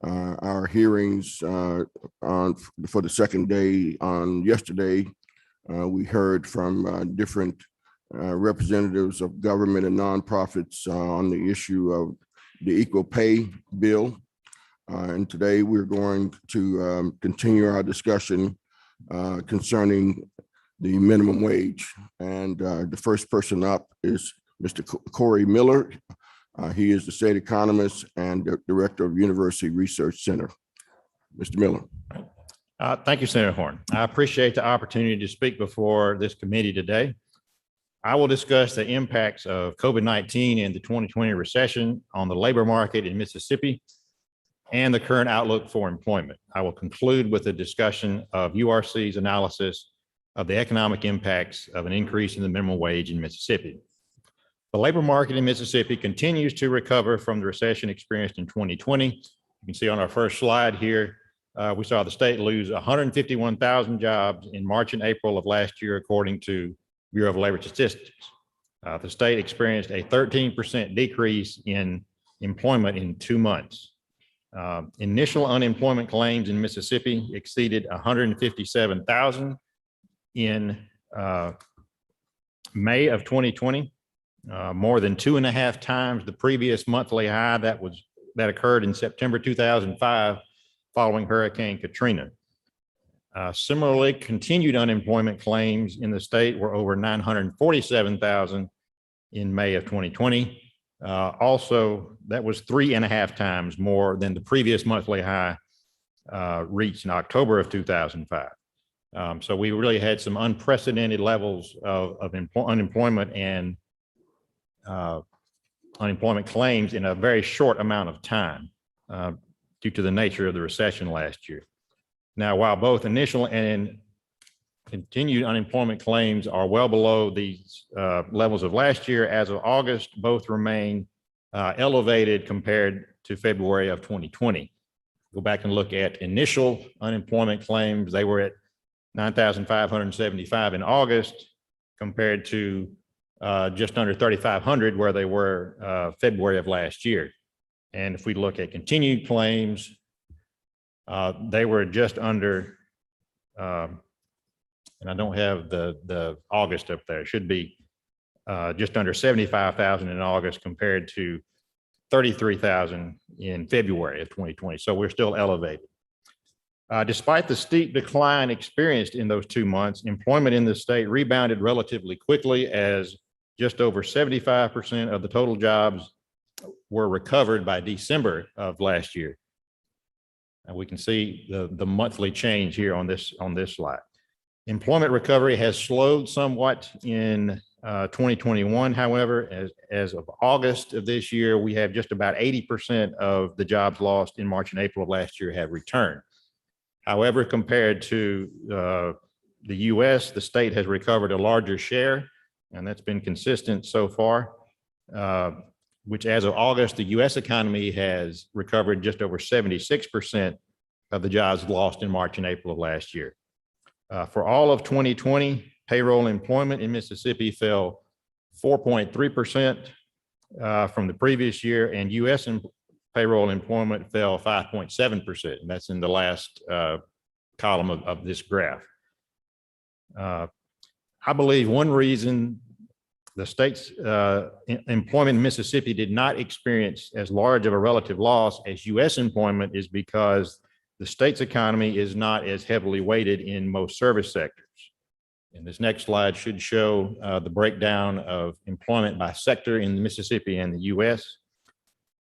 our hearings for the second day on yesterday. We heard from different representatives of government and nonprofits on the issue of the equal pay bill. And today we're going to continue our discussion concerning the minimum wage. And the first person up is Mr. Corey Miller. He is the state economist and the director of University Research Center. Mr. Miller. Thank you, Senator Horn. I appreciate the opportunity to speak before this committee today. I will discuss the impacts of COVID-19 and the 2020 recession on the labor market in Mississippi and the current outlook for employment. I will conclude with a discussion of URC's analysis of the economic impacts of an increase in the minimum wage in Mississippi. The labor market in Mississippi continues to recover from the recession experienced in 2020. You can see on our first slide here, we saw the state lose 151,000 jobs in March and April of last year, according to Bureau of Labor Statistics. The state experienced a 13% decrease in employment in 2 months. Initial unemployment claims in Mississippi exceeded 157,000 in May of 2020, more than 2.5 times the previous monthly high that occurred in September 2005 following Hurricane Katrina. Similarly, continued unemployment claims in the state were over 947,000 in May of 2020. Also, that was 3.5 times more than the previous monthly high reached in October of 2005. So we really had some unprecedented levels of unemployment and unemployment claims in a very short amount of time due to the nature of the recession last year. Now, while both initial and continued unemployment claims are well below these levels of last year, as of August, both remain elevated compared to February of 2020. Go back and look at initial unemployment claims. They were at 9,575 in August compared to just under 3,500 where they were February of last year. And if we look at continued claims, they were just under, and I don't have the August up there, it should be just under 75,000 in August compared to 33,000 in February of 2020. So we're still elevated. Despite the steep decline experienced in those 2 months, employment in the state rebounded relatively quickly as just over 75% of the total jobs were recovered by December of last year. And we can see the monthly change here on this slide. Employment recovery has slowed somewhat in 2021. However, as of August of this year, we have just about 80% of the jobs lost in March and April of last year have returned. However, compared to the US, the state has recovered a larger share, and that's been consistent so far, which as of August, the US economy has recovered just over 76% of the jobs lost in March and April of last year. For all of 2020, payroll employment in Mississippi fell 4.3% from the previous year, and US payroll employment fell 5.7%, and that's in the last column of this graph. I believe one reason the state's employment in Mississippi did not experience as large of a relative loss as US employment is because the state's economy is not as heavily weighted in most service sectors. And this next slide should show the breakdown of employment by sector in Mississippi and the US.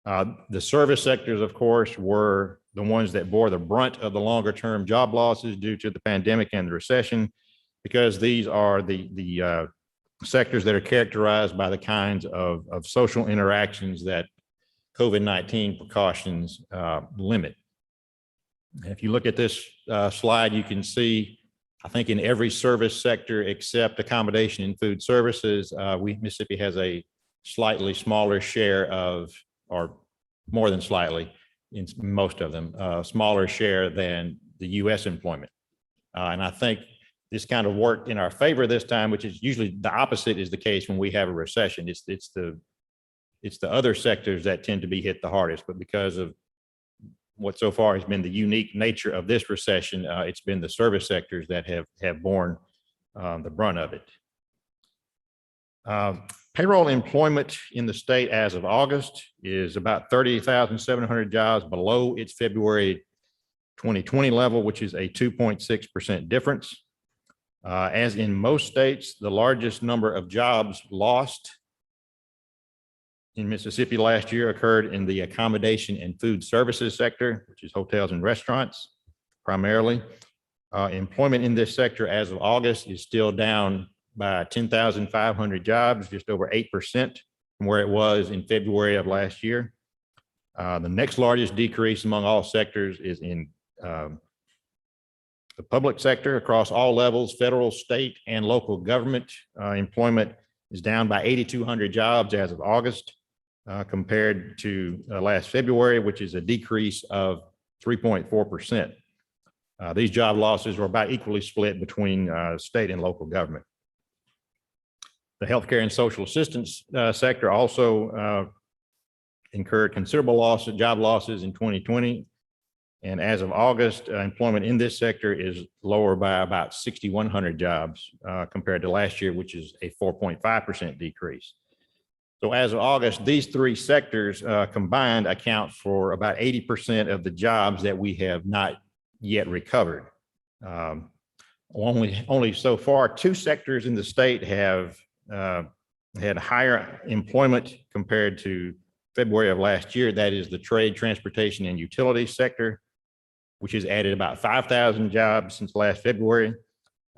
The service sectors, of course, were the ones that bore the brunt of the longer term job losses due to the pandemic and the recession, because these are the sectors that are characterized by the kinds of social interactions that COVID-19 precautions limit. If you look at this slide, you can see, I think in every service sector except accommodation and food services, Mississippi has a slightly smaller share of, or more than slightly, in most of them, smaller share than the US employment. And I think this kind of worked in our favor this time, which is usually the opposite is the case when we have a recession. It's the other sectors that tend to be hit the hardest, but because of what so far has been the unique nature of this recession. It's been the service sectors that have borne the brunt of it. Payroll employment in the state as of August is about 30,700 jobs below its February 2020 level, which is a 2.6% difference. As in most states, the largest number of jobs lost in Mississippi last year occurred in the accommodation and food services sector, which is hotels and restaurants primarily. Employment in this sector as of August is still down by 10,500 jobs, just over 8% from where it was in February of last year. The next largest decrease among all sectors is in the public sector across all levels, federal, state, and local government. Employment is down by 8,200 jobs as of August compared to last February, which is a decrease of 3.4%. These job losses were about equally split between state and local government. The healthcare and social assistance sector also incurred considerable job losses in 2020. And as of August, employment in this sector is lower by about 6,100 jobs compared to last year, which is a 4.5% decrease. So as of August, these three sectors combined account for about 80% of the jobs that we have not yet recovered. Only so far, two sectors in the state have had higher employment compared to February of last year. That is the trade, transportation, and utilities sector, which has added about 5,000 jobs since last February,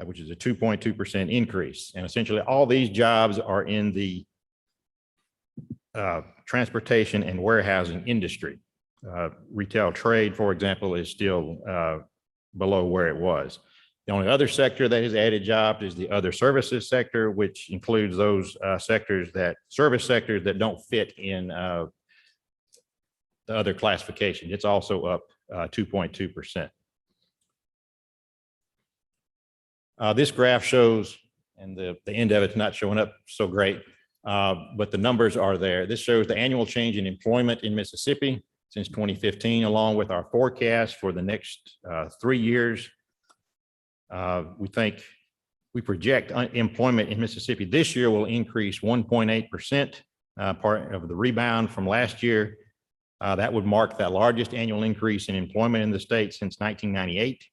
which is a 2.2% increase. And essentially all these jobs are in the transportation and warehousing industry. Retail trade, for example, is still below where it was. The only other sector that has added jobs is the other services sector, which includes those service sectors that don't fit in the other classification. It's also up 2.2%. This graph shows, and the end of it's not showing up so great, but the numbers are there. This shows the annual change in employment in Mississippi since 2015, along with our forecast for the next 3 years. We project employment in Mississippi this year will increase 1.8%, part of the rebound from last year. That would mark the largest annual increase in employment in the state since 1998.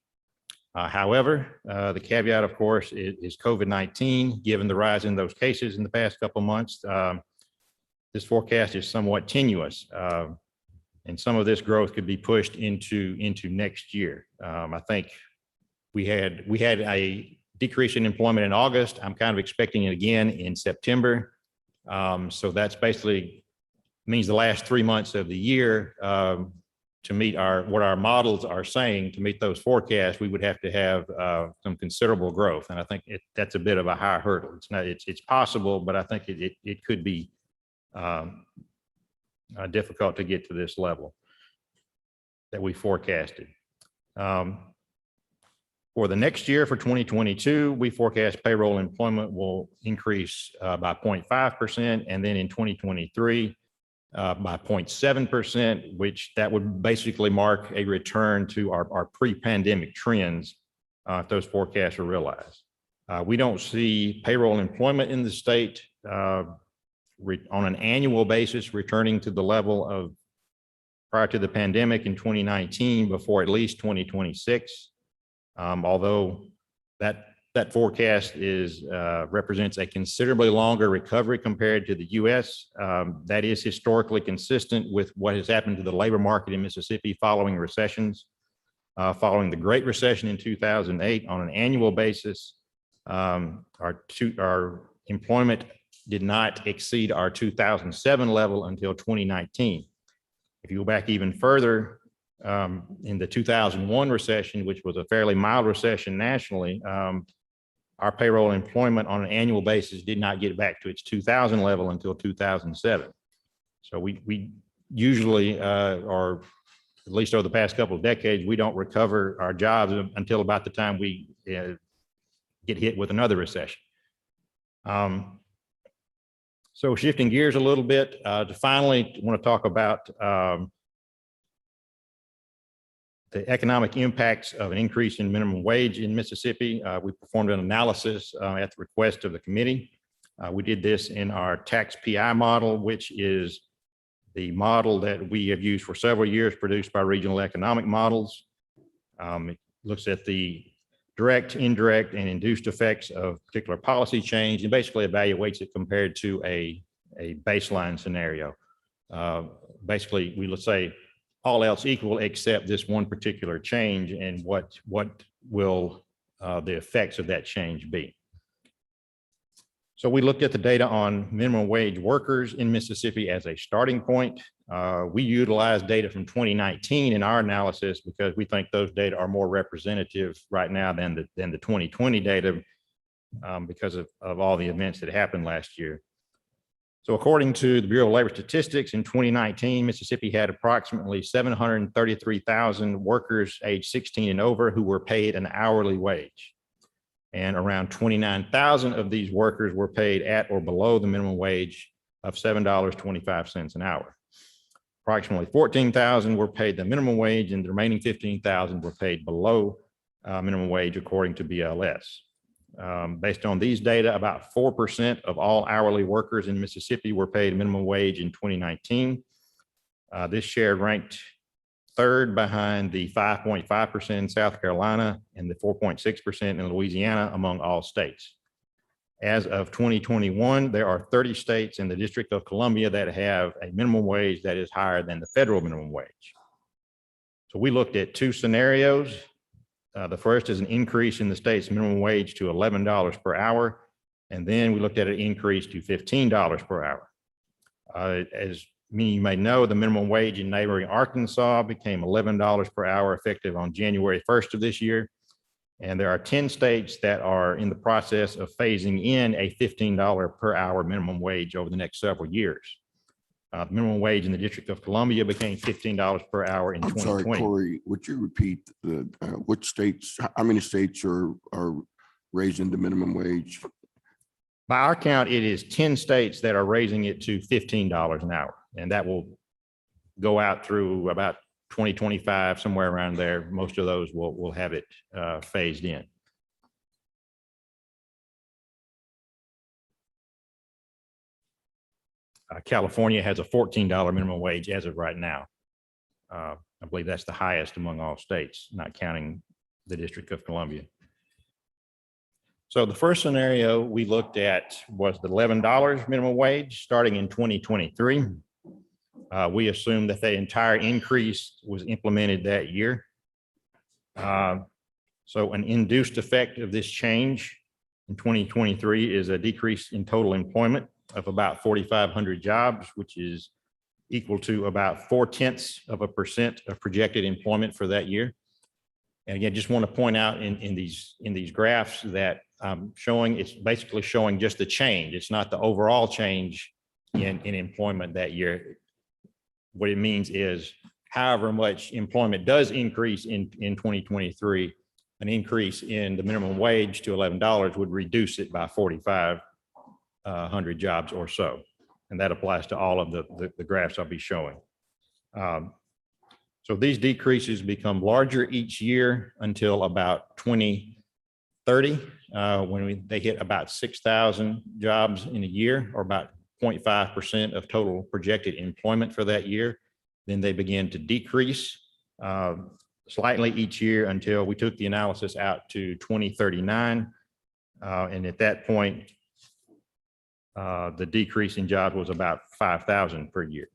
However, the caveat, of course, is COVID-19. Given the rise in those cases in the past couple of months, this forecast is somewhat tenuous, and some of this growth could be pushed into next year. I think we had a decrease in employment in August. I'm kind of expecting it again in September. So that's basically means the last 3 months of the year to meet what our models are saying. To meet those forecasts, we would have to have some considerable growth, and I think that's a bit of a high hurdle. It's possible, but I think it could be difficult to get to this level that we forecasted. For the next year, for 2022, we forecast payroll employment will increase by 0.5%, and then in 2023 by 0.7%, which that would basically mark a return to our pre-pandemic trends if those forecasts are realized. We don't see payroll employment in the state on an annual basis returning to the level of prior to the pandemic in 2019 before at least 2026. Although that forecast represents a considerably longer recovery compared to the U.S. That is historically consistent with what has happened to the labor market in Mississippi following recessions. Following the Great Recession in 2008, on an annual basis, our employment did not exceed our 2007 level until 2019. If you go back even further, in the 2001 recession, which was a fairly mild recession nationally, our payroll employment on an annual basis did not get back to its 2000 level until 2007. So we usually, or at least over the past couple of decades, we don't recover our jobs until about the time we get hit with another recession. So shifting gears a little bit, to finally want to talk about the economic impacts of an increase in minimum wage in Mississippi. We performed an analysis at the request of the committee. We did this in our tax PI model, which is the model that we have used for several years, produced by regional economic models. It looks at the direct, indirect, and induced effects of particular policy change and basically evaluates it compared to a baseline scenario. Basically, we let's say all else equal except this one particular change, and what will the effects of that change be. So we looked at the data on minimum wage workers in Mississippi as a starting point. We utilized data from 2019 in our analysis because we think those data are more representative right now than the 2020 data because of all the events that happened last year. So according to the Bureau of Labor Statistics, in 2019, Mississippi had approximately 733,000 workers aged 16 and over who were paid an hourly wage. And around 29,000 of these workers were paid at or below the minimum wage of $7.25 an hour. Approximately 14,000 were paid the minimum wage, and the remaining 15,000 were paid below minimum wage according to BLS. Based on these data, about 4% of all hourly workers in Mississippi were paid minimum wage in 2019. This share ranked third behind the 5.5% in South Carolina and the 4.6% in Louisiana among all states. As of 2021, there are 30 states in the District of Columbia that have a minimum wage that is higher than the federal minimum wage. So we looked at two scenarios. The first is an increase in the state's minimum wage to $11 per hour. And then we looked at an increase to $15 per hour. As many of you may know, the minimum wage in neighboring Arkansas became $11 per hour effective on January 1st of this year. And there are 10 states that are in the process of phasing in a $15 per hour minimum wage over the next several years. The minimum wage in the District of Columbia became $15 per hour in 2020. Sorry, Corey, would you repeat which states, how many states are raising the minimum wage? By our count, it is 10 states that are raising it to $15 an hour, and that will go out through about 2025, somewhere around there. Most of those will have it phased in. California has a $14 minimum wage as of right now. I believe that's the highest among all states, not counting the District of Columbia. So the first scenario we looked at was the $11 minimum wage starting in 2023. We assumed that the entire increase was implemented that year. So an induced effect of this change in 2023 is a decrease in total employment of about 4,500 jobs, which is equal to about 0.4% of projected employment for that year. And again, just want to point out in these graphs that I'm showing, it's basically showing just the change. It's not the overall change in employment that year. What it means is however much employment does increase in 2023, an increase in the minimum wage to $11 would reduce it by 4,500 jobs or so. And that applies to all of the graphs I'll be showing. So these decreases become larger each year until about 2030, when they hit about 6,000 jobs in a year, or about 0.5% of total projected employment for that year. Then they begin to decrease slightly each year until we took the analysis out to 2039. And at that point, the decrease in jobs was about 5,000 per year.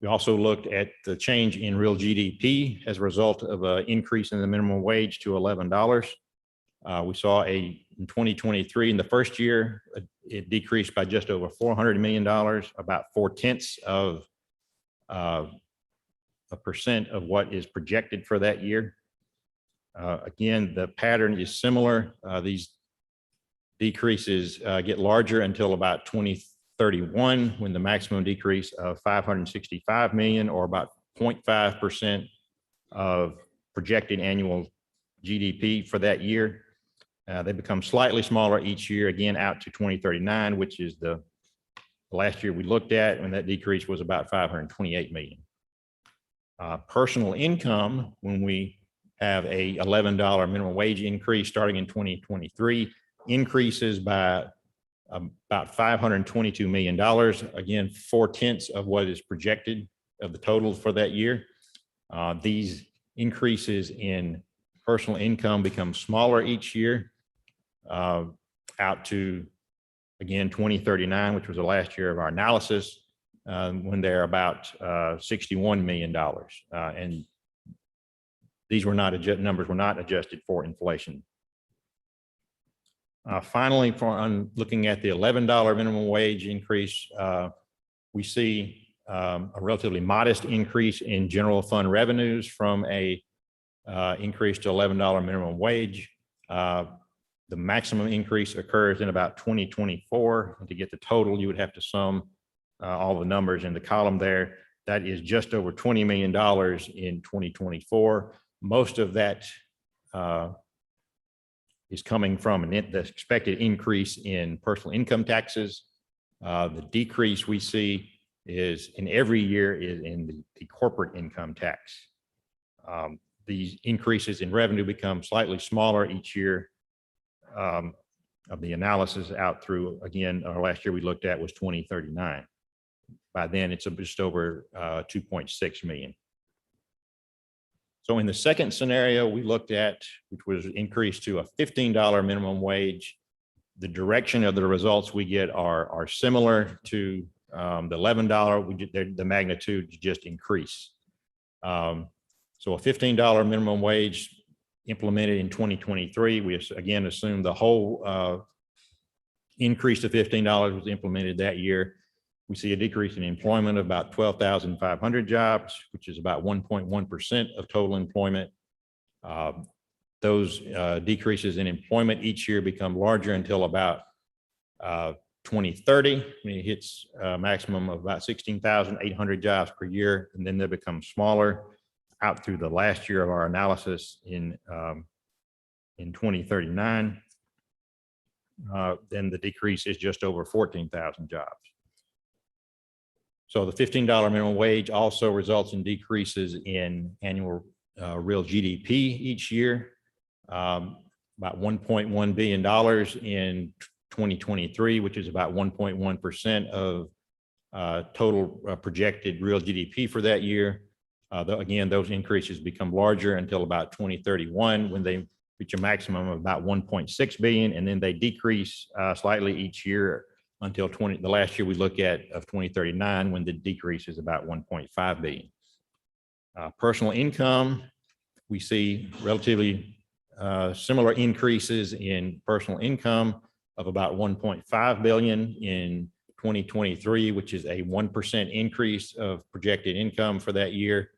We also looked at the change in real GDP as a result of an increase in the minimum wage to $11. We saw in 2023, in the first year, it decreased by just over $400 million, about 0.4% of what is projected for that year. Again, the pattern is similar. These decreases get larger until about 2031, when the maximum decrease of $565 million, or about 0.5% of projected annual GDP for that year. They become slightly smaller each year, again out to 2039, which is the last year we looked at, when that decrease was about $528 million. Personal income, when we have a $11 minimum wage increase starting in 2023, increases by about $522 million. Again, 4/10 of what is projected of the total for that year. These increases in personal income become smaller each year out to, again, 2039, which was the last year of our analysis, when they're about $61 million. And these were not numbers were not adjusted for inflation. Finally, on looking at the $11 minimum wage increase, we see a relatively modest increase in general fund revenues from a increase to $11 minimum wage. The maximum increase occurs in about 2024. And to get the total, you would have to sum all the numbers in the column there. That is just over $20 million in 2024. Most of that is coming from the expected increase in personal income taxes. The decrease we see is in every year is in the corporate income tax. These increases in revenue become slightly smaller each year of the analysis out through, again, our last year we looked at was 2039. By then it's just over 2.6 million. So in the second scenario we looked at, which was increased to a $15 minimum wage, the direction of the results we get are similar to the $11. The magnitude just increase. So a $15 minimum wage implemented in 2023, we again assume the whole increase to $15 was implemented that year. We see a decrease in employment of about 12,500 jobs, which is about 1.1% of total employment. Those decreases in employment each year become larger until about 2030, when it hits a maximum of about 16,800 jobs per year, and then they become smaller out through the last year of our analysis in 2039. Then the decrease is just over 14,000 jobs. So the $15 minimum wage also results in decreases in annual real GDP each year, about $1.1 billion in 2023, which is about 1.1% of total projected real GDP for that year. Again, those increases become larger until about 2031, when they reach a maximum of about 1.6 billion, and then they decrease slightly each year until the last year we look at of 2039, when the decrease is about 1.5 billion. Personal income, we see relatively similar increases in personal income of about 1.5 billion in 2023, which is a 1% increase of projected income for that year.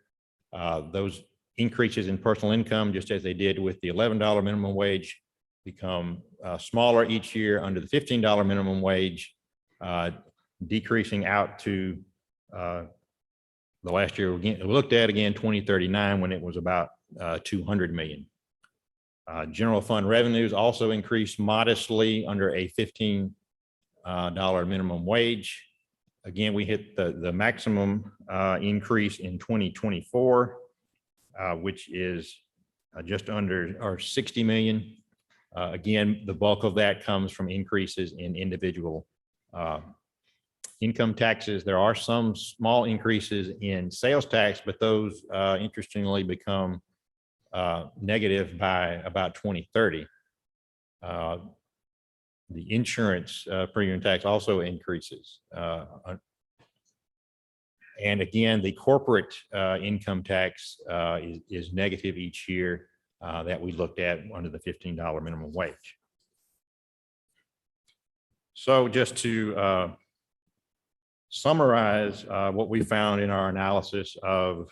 Those increases in personal income, just as they did with the $11 minimum wage, become smaller each year under the $15 minimum wage, decreasing out to the last year we looked at, again, 2039, when it was about 200 million. General fund revenues also increased modestly under a $15 minimum wage. Again, we hit the maximum increase in 2024, which is just under 60 million. Again, the bulk of that comes from increases in individual income taxes. There are some small increases in sales tax, but those interestingly become negative by about 2030. The insurance premium tax also increases. And again, the corporate income tax is negative each year that we looked at under the $15 minimum wage. So just to summarize what we found in our analysis of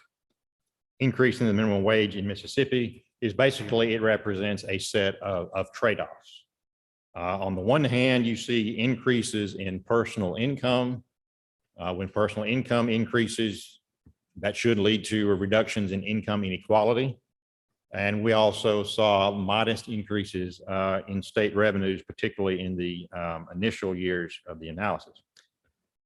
increasing the minimum wage in Mississippi is basically it represents a set of trade-offs. On the one hand, you see increases in personal income. When personal income increases, that should lead to reductions in income inequality. And we also saw modest increases in state revenues, particularly in the initial years of the analysis.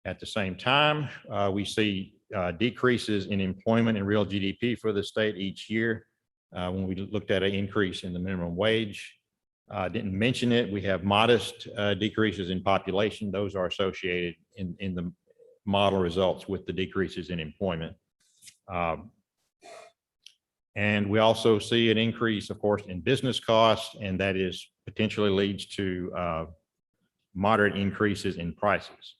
At the same time, we see decreases in employment and real GDP for the state each year. When we looked at an increase in the minimum wage, didn't mention it. We have modest decreases in population. Those are associated in the model results with the decreases in employment. And we also see an increase, of course, in business costs, and that is potentially leads to moderate increases in prices.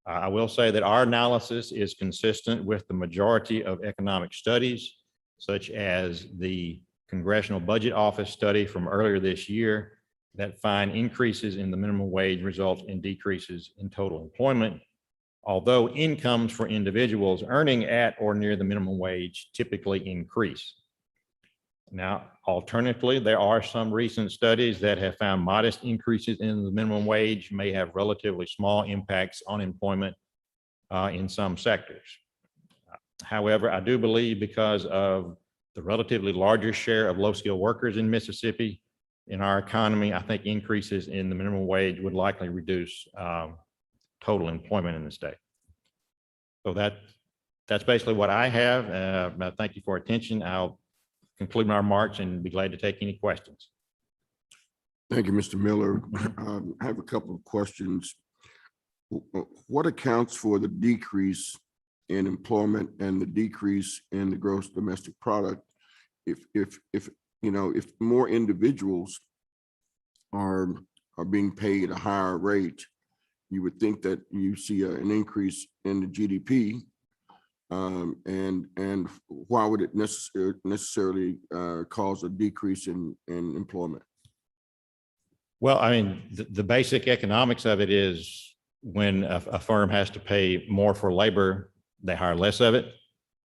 I will say that our analysis is consistent with the majority of economic studies, such as the Congressional Budget Office study from earlier this year that find increases in the minimum wage result in decreases in total employment, although incomes for individuals earning at or near the minimum wage typically increase. Now, alternatively, there are some recent studies that have found modest increases in the minimum wage may have relatively small impacts on employment in some sectors. However, I do believe because of the relatively larger share of low-skilled workers in Mississippi in our economy, I think increases in the minimum wage would likely reduce total employment in the state. So that's basically what I have. Thank you for attention. I'll conclude my remarks and be glad to take any questions. Thank you, Mr. Miller. I have a couple of questions. What accounts for the decrease in employment and the decrease in the gross domestic product? If more individuals are being paid a higher rate, you would think that you see an increase in the GDP. And why would it necessarily cause a decrease in employment? Well, I mean, the basic economics of it is when a firm has to pay more for labor, they hire less of it.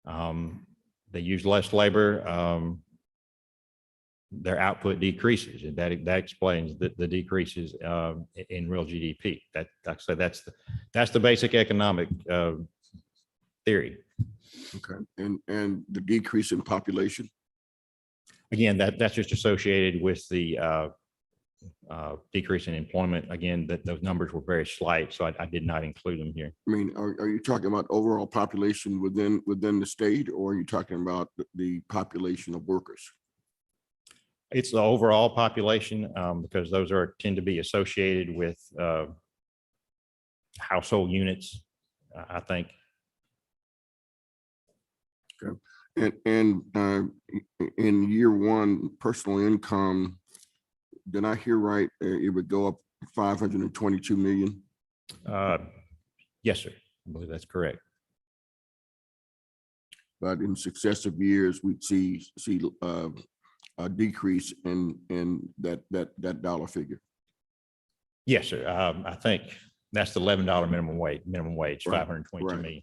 They use less labor. Their output decreases, and that explains the decreases in real GDP. That's the basic economic theory. Okay, and the decrease in population? Again, that's just associated with the decrease in employment. Again, those numbers were very slight, so I did not include them here. I mean, are you talking about overall population within the state, or are you talking about the population of workers? It's the overall population because those tend to be associated with household units, I think. Okay. And in year one, personal income, did I hear right? It would go up 522 million? Yes, sir. I believe that's correct. But in successive years, we'd see a decrease in that dollar figure. Yes, sir. I think that's the $11 minimum wage, Right, 522 right. million.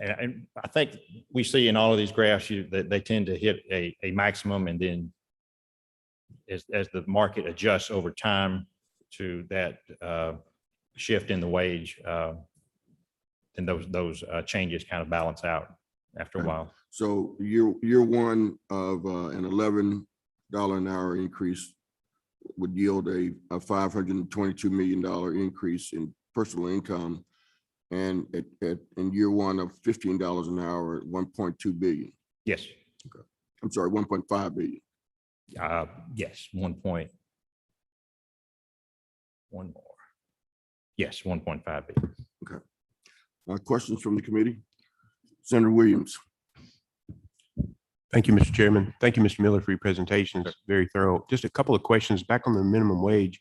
And I think we see in all of these graphs that they tend to hit a maximum, and then as the market adjusts over time to that shift in the wage, then those changes kind of balance out after a while. So year one of an $11 an hour increase would yield a $522 million increase in personal income, and in year one of $15 an hour, 1.2 billion. Yes. Okay. I'm sorry, 1.5 billion. Yes, 1 point. One more. Yes, 1.5 billion. Okay. Questions from the committee? Senator Williams. Thank you, Mr. Chairman. Thank you, Mr. Miller, for your presentation. It's very thorough. Just a couple of questions back on the minimum wage.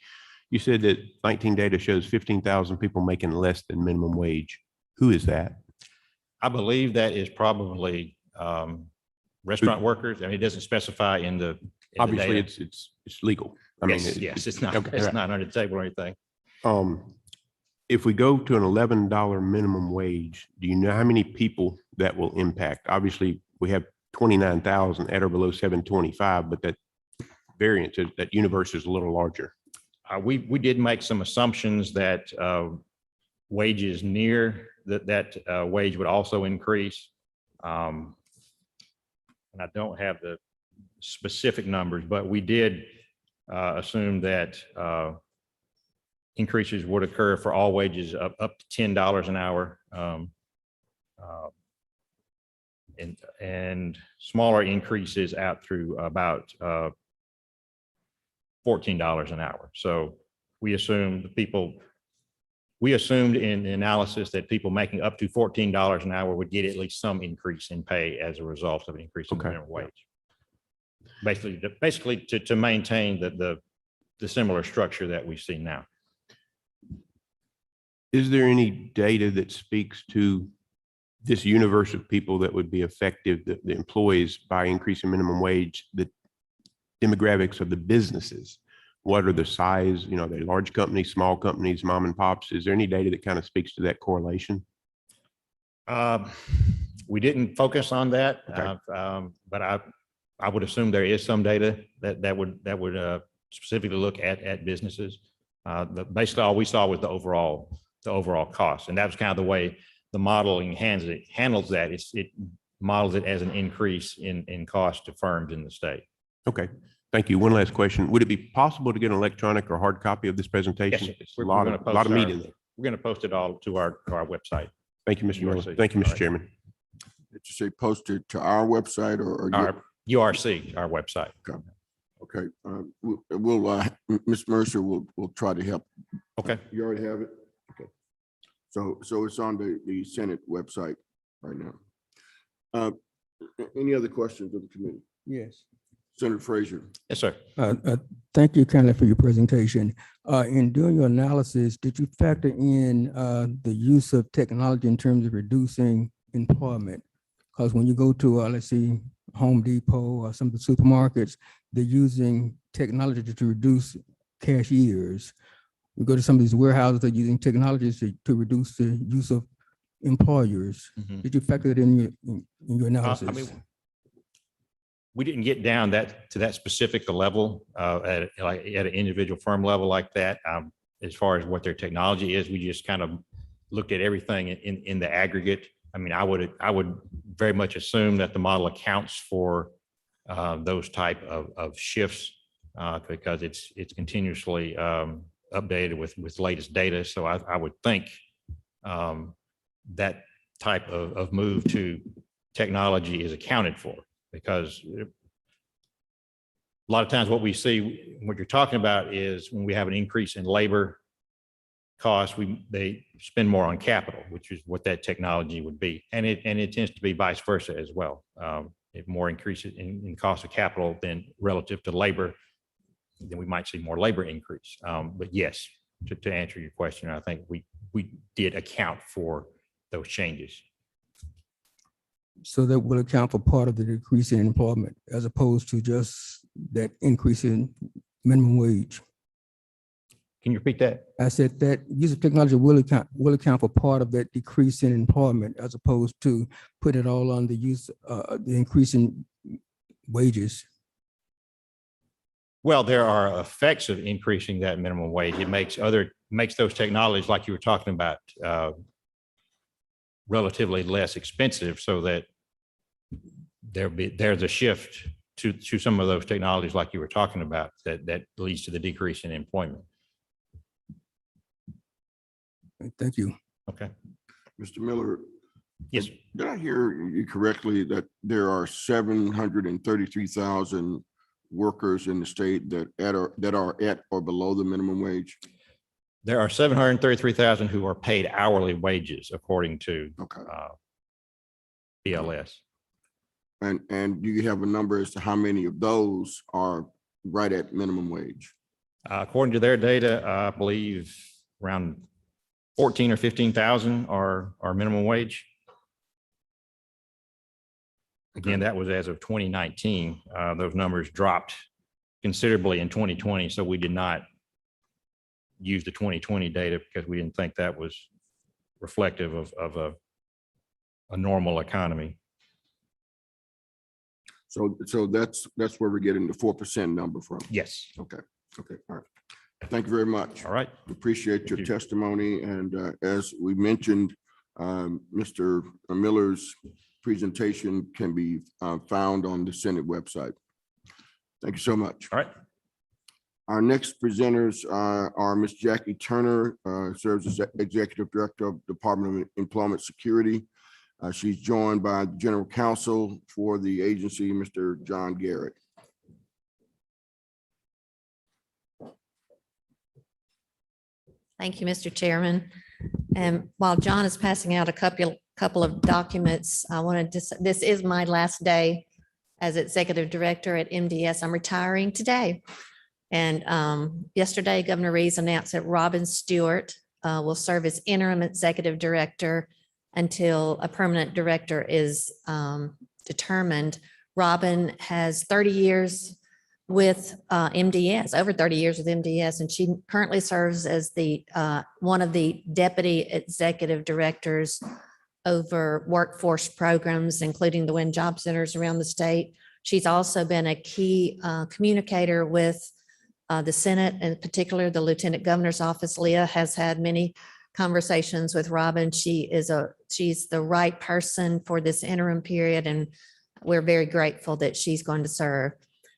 You said that 19 data shows 15,000 people making less than minimum wage. Who is that? I believe that is probably restaurant workers. I mean, it doesn't specify in the Obviously, data. it's legal. I Yes, mean, yes, it's not. okay, It's right. not under the table or anything. If we go to an $11 minimum wage, do you know how many people that will impact? Obviously, we have 29,000 at or below 725, but that variance, that universe is a little larger. We did make some assumptions that wages near that wage would also increase. And I don't have the specific numbers, but we did assume that increases would occur for all wages up to $10 an hour. and smaller increases out through about $14 an hour. So we assumed in the analysis that people making up to $14 an hour would get at least some increase in pay as a result of an increase in the minimum wage. Basically to maintain the similar structure that we see now. Is there any data that speaks to this universe of people that would be effective, the employees, by increasing minimum wage, the demographics of the businesses? What are the size, you know, the large companies, small companies, mom and pops? Is there any data that kind of speaks to that correlation? We didn't focus on that, Okay. but I would assume there is some data that would specifically look at businesses. Basically, all we saw was the overall cost, and that was kind of the way the modeling handles that. It models it as an increase in cost to firms in the state. Okay. Thank you. One last question. Would it be possible to get an electronic or hard copy of this presentation? Yes, It's a lot of meat in there. We're going to post it all to our website. Thank you, Mr. Miller. URC. Thank you, All Mr. right. Chairman. Did you say posted to our website or? Our URC, our website. Okay, we'll, Ms. Mercer will try to help. Okay. You already have it? Okay. So it's on the Senate website right now. Any other questions of the committee? Yes. Senator Frazier. Yes, sir. Thank you kindly for your presentation. In doing your analysis, did you factor in the use of technology in terms of reducing employment? Because when you go to, let's see, Home Depot or some of the supermarkets, they're using technology to reduce cashiers. We go to some of these warehouses, they're using technologies to reduce the use of employers. Mhm. Did you factor it in your analysis? I mean, we didn't get down to that specific level at an individual firm level like that. As far as what their technology is, we just kind of looked at everything in the aggregate. I mean, I would very much assume that the model accounts for those type of shifts because it's continuously updated with latest data. So I would think that type of move to technology is accounted for, because a lot of times what we see, what you're talking about is when we have an increase in labor costs, they spend more on capital, which is what that technology would be. And it tends to be vice versa as well. If more increases in cost of capital than relative to labor, then we might see more labor increase. But yes, to answer your question, I think we did account for those changes. So that will account for part of the decrease in employment as opposed to just that increase in minimum wage. Can you repeat that? I said that use of technology will account for part of that decrease in employment as opposed to put it all on the use, the increase in wages. Well, there are effects of increasing that minimum wage. It makes those technologies like you were talking about relatively less expensive, so that there's a shift to some of those technologies like you were talking about that leads to the decrease in employment. Thank you. Okay. Mr. Miller. Yes. Did I hear you correctly that there are 733,000 workers in the state that are at or below the minimum wage? There are 733,000 who are paid hourly wages according to Okay. BLS. And do you have a number as to how many of those are right at minimum wage? According to their data, I believe around 14 or 15,000 are minimum wage. Again, that was as of 2019. Those numbers dropped considerably in 2020, so we did not use the 2020 data because we didn't think that was reflective of a normal economy. So that's where we're getting the 4% number from. Yes. Okay. All right. Thank you very much. All right. Appreciate your Thank you. testimony. And as we mentioned, Mr. Miller's presentation can be found on the Senate website. Thank you so much. All right. Our next presenters are Ms. Jackie Turner, serves as Executive Director of Department of Employment Security, She's joined by the General Counsel for the agency, Mr. John Garrett. Thank you, Mr. Chairman. And while John is passing out a couple of documents, I wanted to, this is my last day as Executive Director at MDS. I'm retiring today. And yesterday, Governor Reeves announced that Robin Stewart will serve as interim Executive Director until a permanent director is determined. Robin has 30 years with MDS, over 30 years with MDS, and she currently serves as the one of the deputy executive directors over workforce programs, including the WIN job centers around the state. She's also been a key communicator with the Senate, in particular the Lieutenant Governor's office. Leah has had many conversations with Robin. She's the right person for this interim period, and we're very grateful that she's going to serve.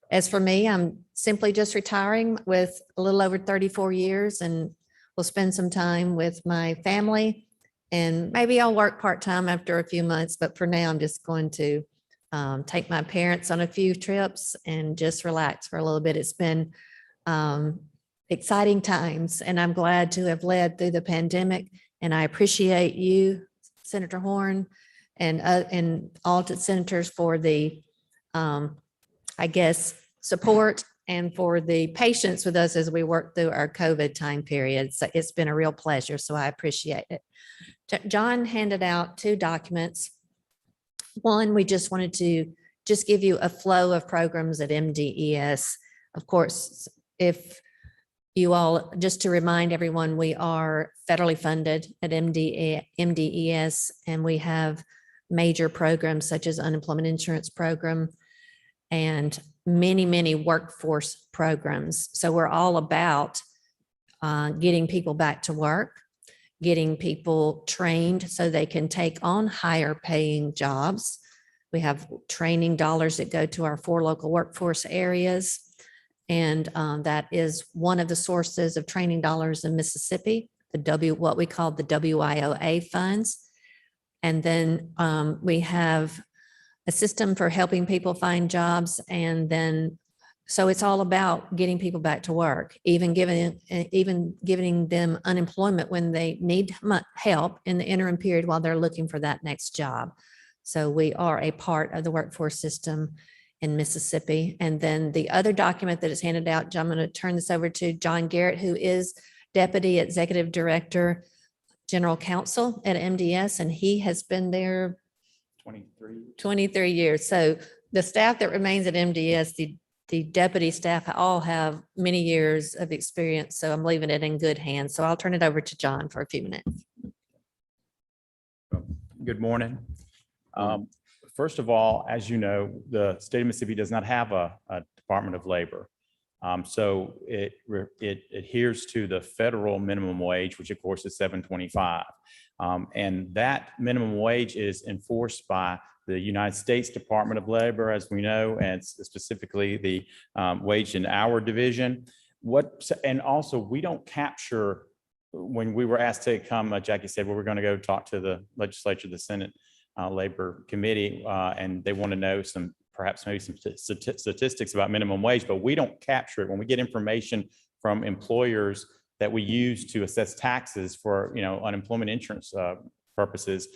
As for me, I'm simply just retiring with a little over 34 years, and will spend some time with my family, and maybe I'll work part-time after a few months, but for now I'm just going to take my parents on a few trips and just relax for a little bit. It's been exciting times, and I'm glad to have led through the pandemic, and I appreciate you, Senator Horn, and all the senators for the I guess, support and for the patience with us as we work through our COVID time period. So it's been a real pleasure, so I appreciate it. John handed out 2 documents. One, we just wanted to just give you a flow of programs at MDES. Of course, if you all, just to remind everyone, we are federally funded at MDES, and we have major programs such as unemployment insurance program, and many, many workforce programs. So we're all about getting people back to work, getting people trained so they can take on higher paying jobs. We have training dollars that go to our 4 local workforce areas. And that is one of the sources of training dollars in Mississippi, what we call the WIOA funds. And then we have a system for helping people find jobs. And then, so it's all about getting people back to work, even giving them unemployment when they need help in the interim period while they're looking for that next job. So we are a part of the workforce system in Mississippi. And then the other document that is handed out, I'm going to turn this over to John Garrett, who is Deputy Executive Director, General Counsel at MDS, and he has been there 23 years. So the staff that remains at MDS, the deputy staff all have many years of experience. So I'm leaving it in good hands. So I'll turn it over to John for a few minutes. Good morning. First of all, as you know, the state of Mississippi does not have a Department of Labor. So it adheres to the federal minimum wage, which of course is $7.25. And that minimum wage is enforced by the United States Department of Labor, as we know, and specifically the wage and hour division. And also we don't capture, when we were asked to come, Jackie said, well, we're going to go talk to the legislature, the Senate Labor Committee, and they want to know perhaps maybe some statistics about minimum wage, but we don't capture it. When we get information from employers that we use to assess taxes for, unemployment insurance purposes,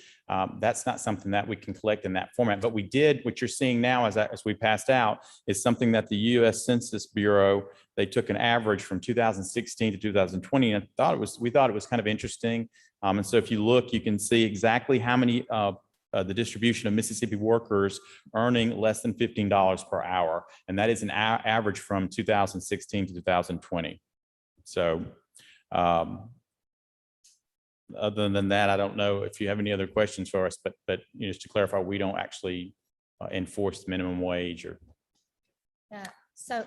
that's not something that we can collect in that format. But we did, what you're seeing now as we passed out, is something that the U.S. Census Bureau, they took an average from 2016 to 2020, and we thought it was kind of interesting. And so if you look, you can see exactly how many the distribution of Mississippi workers earning less than $15 per hour. And that is an average from 2016 to 2020. So other than that, I don't know if you have any other questions for us, but just to clarify, we don't actually enforce minimum wage or. Yeah, so.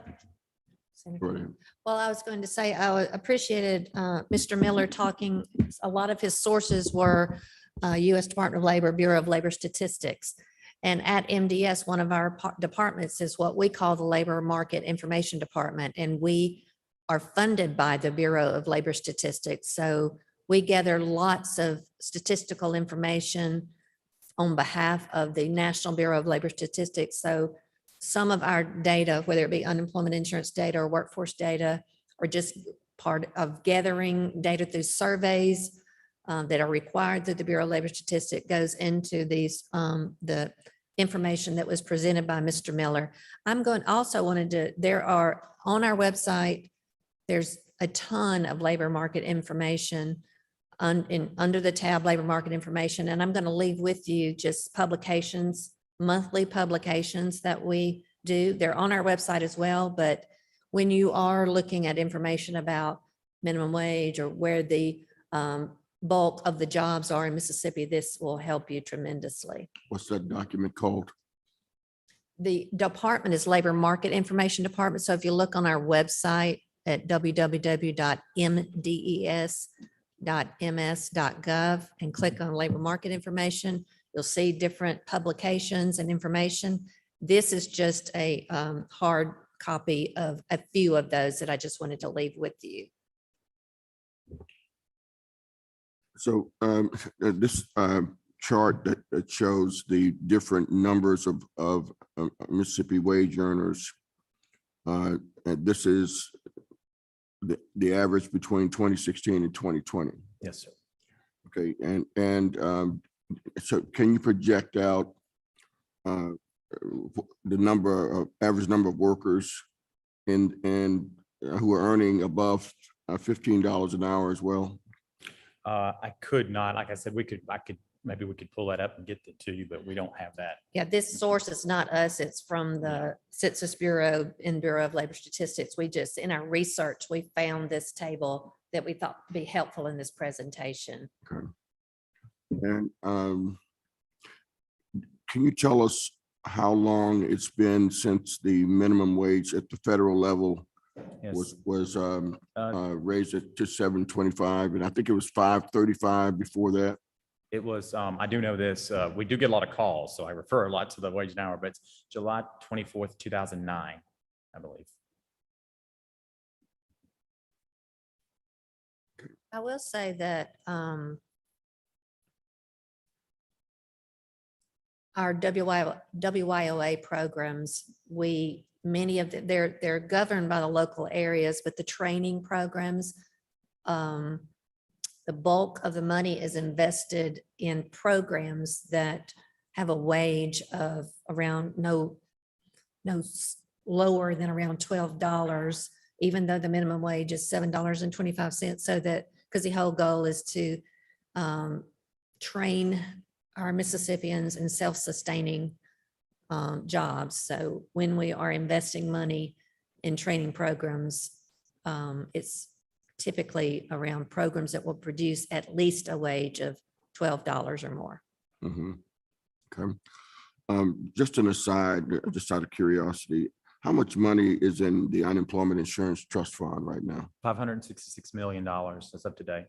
Brilliant. Well, I was going to say, I appreciated Mr. Miller talking. A lot of his sources were U.S. Department of Labor, Bureau of Labor Statistics. And at MDS, one of our departments is what we call the Labor Market Information Department. And we are funded by the Bureau of Labor Statistics. So we gather lots of statistical information on behalf of the National Bureau of Labor Statistics. So some of our data, whether it be unemployment insurance data or workforce data, or just part of gathering data through surveys that are required through the Bureau of Labor Statistics, goes into these, the information that was presented by Mr. Miller. There are, on our website, there's a ton of labor market information under the tab labor market information. And I'm going to leave with you just publications, monthly publications that we do. They're on our website as well. But when you are looking at information about minimum wage or where the bulk of the jobs are in Mississippi, this will help you tremendously. What's that document called? The department is Labor Market Information Department. So if you look on our website at www.mdes.ms.gov and click on labor market information, you'll see different publications and information. This is just a hard copy of a few of those that I just wanted to leave with you. So this chart that shows the different numbers of Mississippi wage earners, and this is the average between 2016 and 2020. Yes, sir. Okay, and so can you project out the average number of workers who are earning above $15 an hour as well? I could not, like I said, maybe we could pull that up and get it to you, but we don't have that. Yeah, this source is not us. It's from the Census Bureau and Bureau of Labor Statistics. In our research, we found this table that we thought would be helpful in this presentation. Okay. And can you tell us how long it's been since the minimum wage at the federal level Yes. was raised to $7.25, and I think it was $5.35 before that? It was, I do know this, we do get a lot of calls, so I refer a lot to the wage and hour, but it's July 24th, 2009, I believe. I will say that our WYOA programs, many of them, they're governed by the local areas, but the training programs, the bulk of the money is invested in programs that have a wage of around lower than around $12, even though the minimum wage is $7.25. So that, because the whole goal is to train our Mississippians in self-sustaining jobs. So when we are investing money in training programs, it's typically around programs that will produce at least a wage of $12 or more. Mm-hmm. Okay. Just an aside, just out of curiosity, how much money is in the unemployment insurance trust fund right now? $566 million, that's up to date.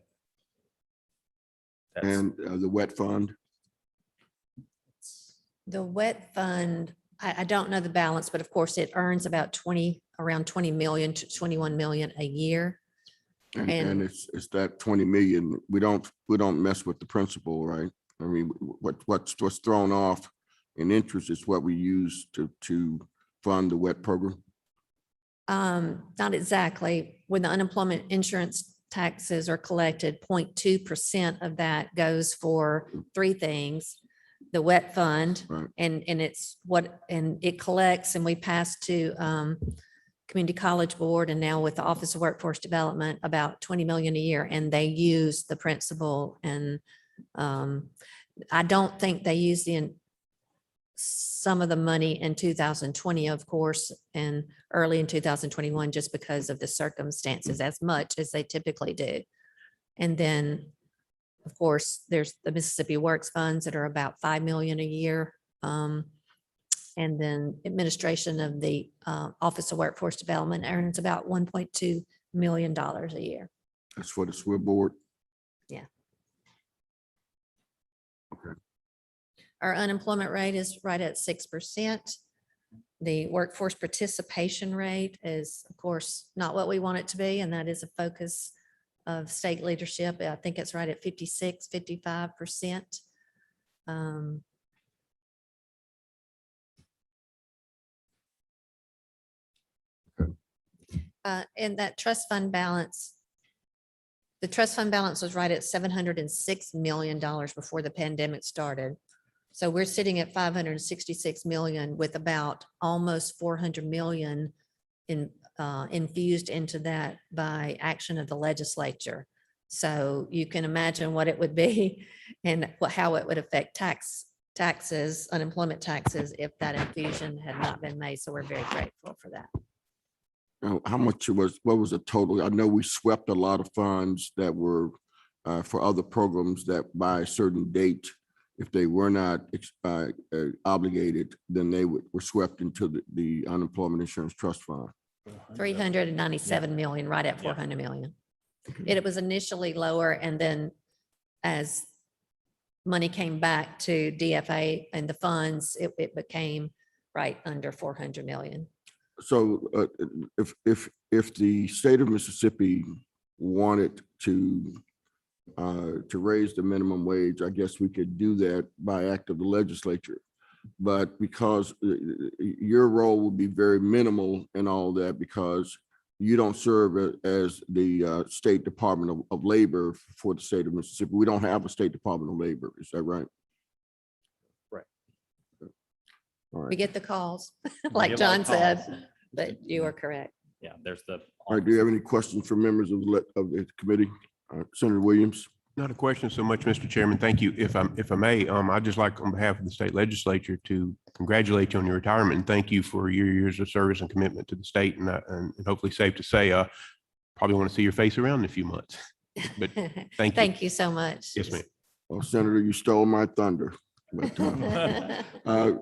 That's- And the wet fund? The wet fund, I don't know the balance, but of course it earns about around 20 million to 21 million a year. And it's that 20 million. We don't mess with the principal, right? I mean, what's thrown off in interest is what we use to fund the wet program. Not exactly. When the unemployment insurance taxes are collected, 0.2% of that goes for three things. The wet fund, Right. and it collects, and we pass to Community College Board, and now with the Office of Workforce Development, about 20 million a year, and they use the principal. And I don't think they use some of the money in 2020, of course, and early in 2021, just because of the circumstances, as much as they typically do. And then, of course, there's the Mississippi Works funds that are about 5 million a year. And then administration of the Office of Workforce Development earns about $1.2 million a year. That's for the SWIB board. Yeah. Okay. Our unemployment rate is right at 6%. The workforce participation rate is, of course, not what we want it to be, and that is a focus of state leadership. I think it's right at 56, 55%. And that trust fund balance, the trust fund balance was right at $706 million before the pandemic started. So we're sitting at 566 million with about almost 400 million infused into that by action of the legislature. So you can imagine what it would be and how it would affect taxes, unemployment taxes, if that infusion had not been made. So we're very grateful for that. How much what was the total? I know we swept a lot of funds that were for other programs that by a certain date, if they were not obligated, then they were swept into the unemployment insurance trust fund. 397 million, right at 400 million. It was initially lower, and then as money came back to DFA and the funds, it became right under 400 million. So if the state of Mississippi wanted to raise the minimum wage, I guess we could do that by act of the legislature. But because your role will be very minimal in all that, because you don't serve as the State Department of Labor for the state of Mississippi. We don't have a State Department of Labor. Is that right? Right. All We right. get the calls, get like a lot John of calls. said, but you are correct. Yeah, there's the. All right. Do you have any questions for members of the committee? Senator Williams? Not a question so much, Mr. Chairman. Thank you. If I may, I'd just like on behalf of the state legislature to congratulate you on your retirement and thank you for your years of service and commitment to the state. And hopefully safe to say, probably want to see your face around in a few months. But thank you. Thank you so much. Yes, ma'am. Well, Senator, you stole my thunder. But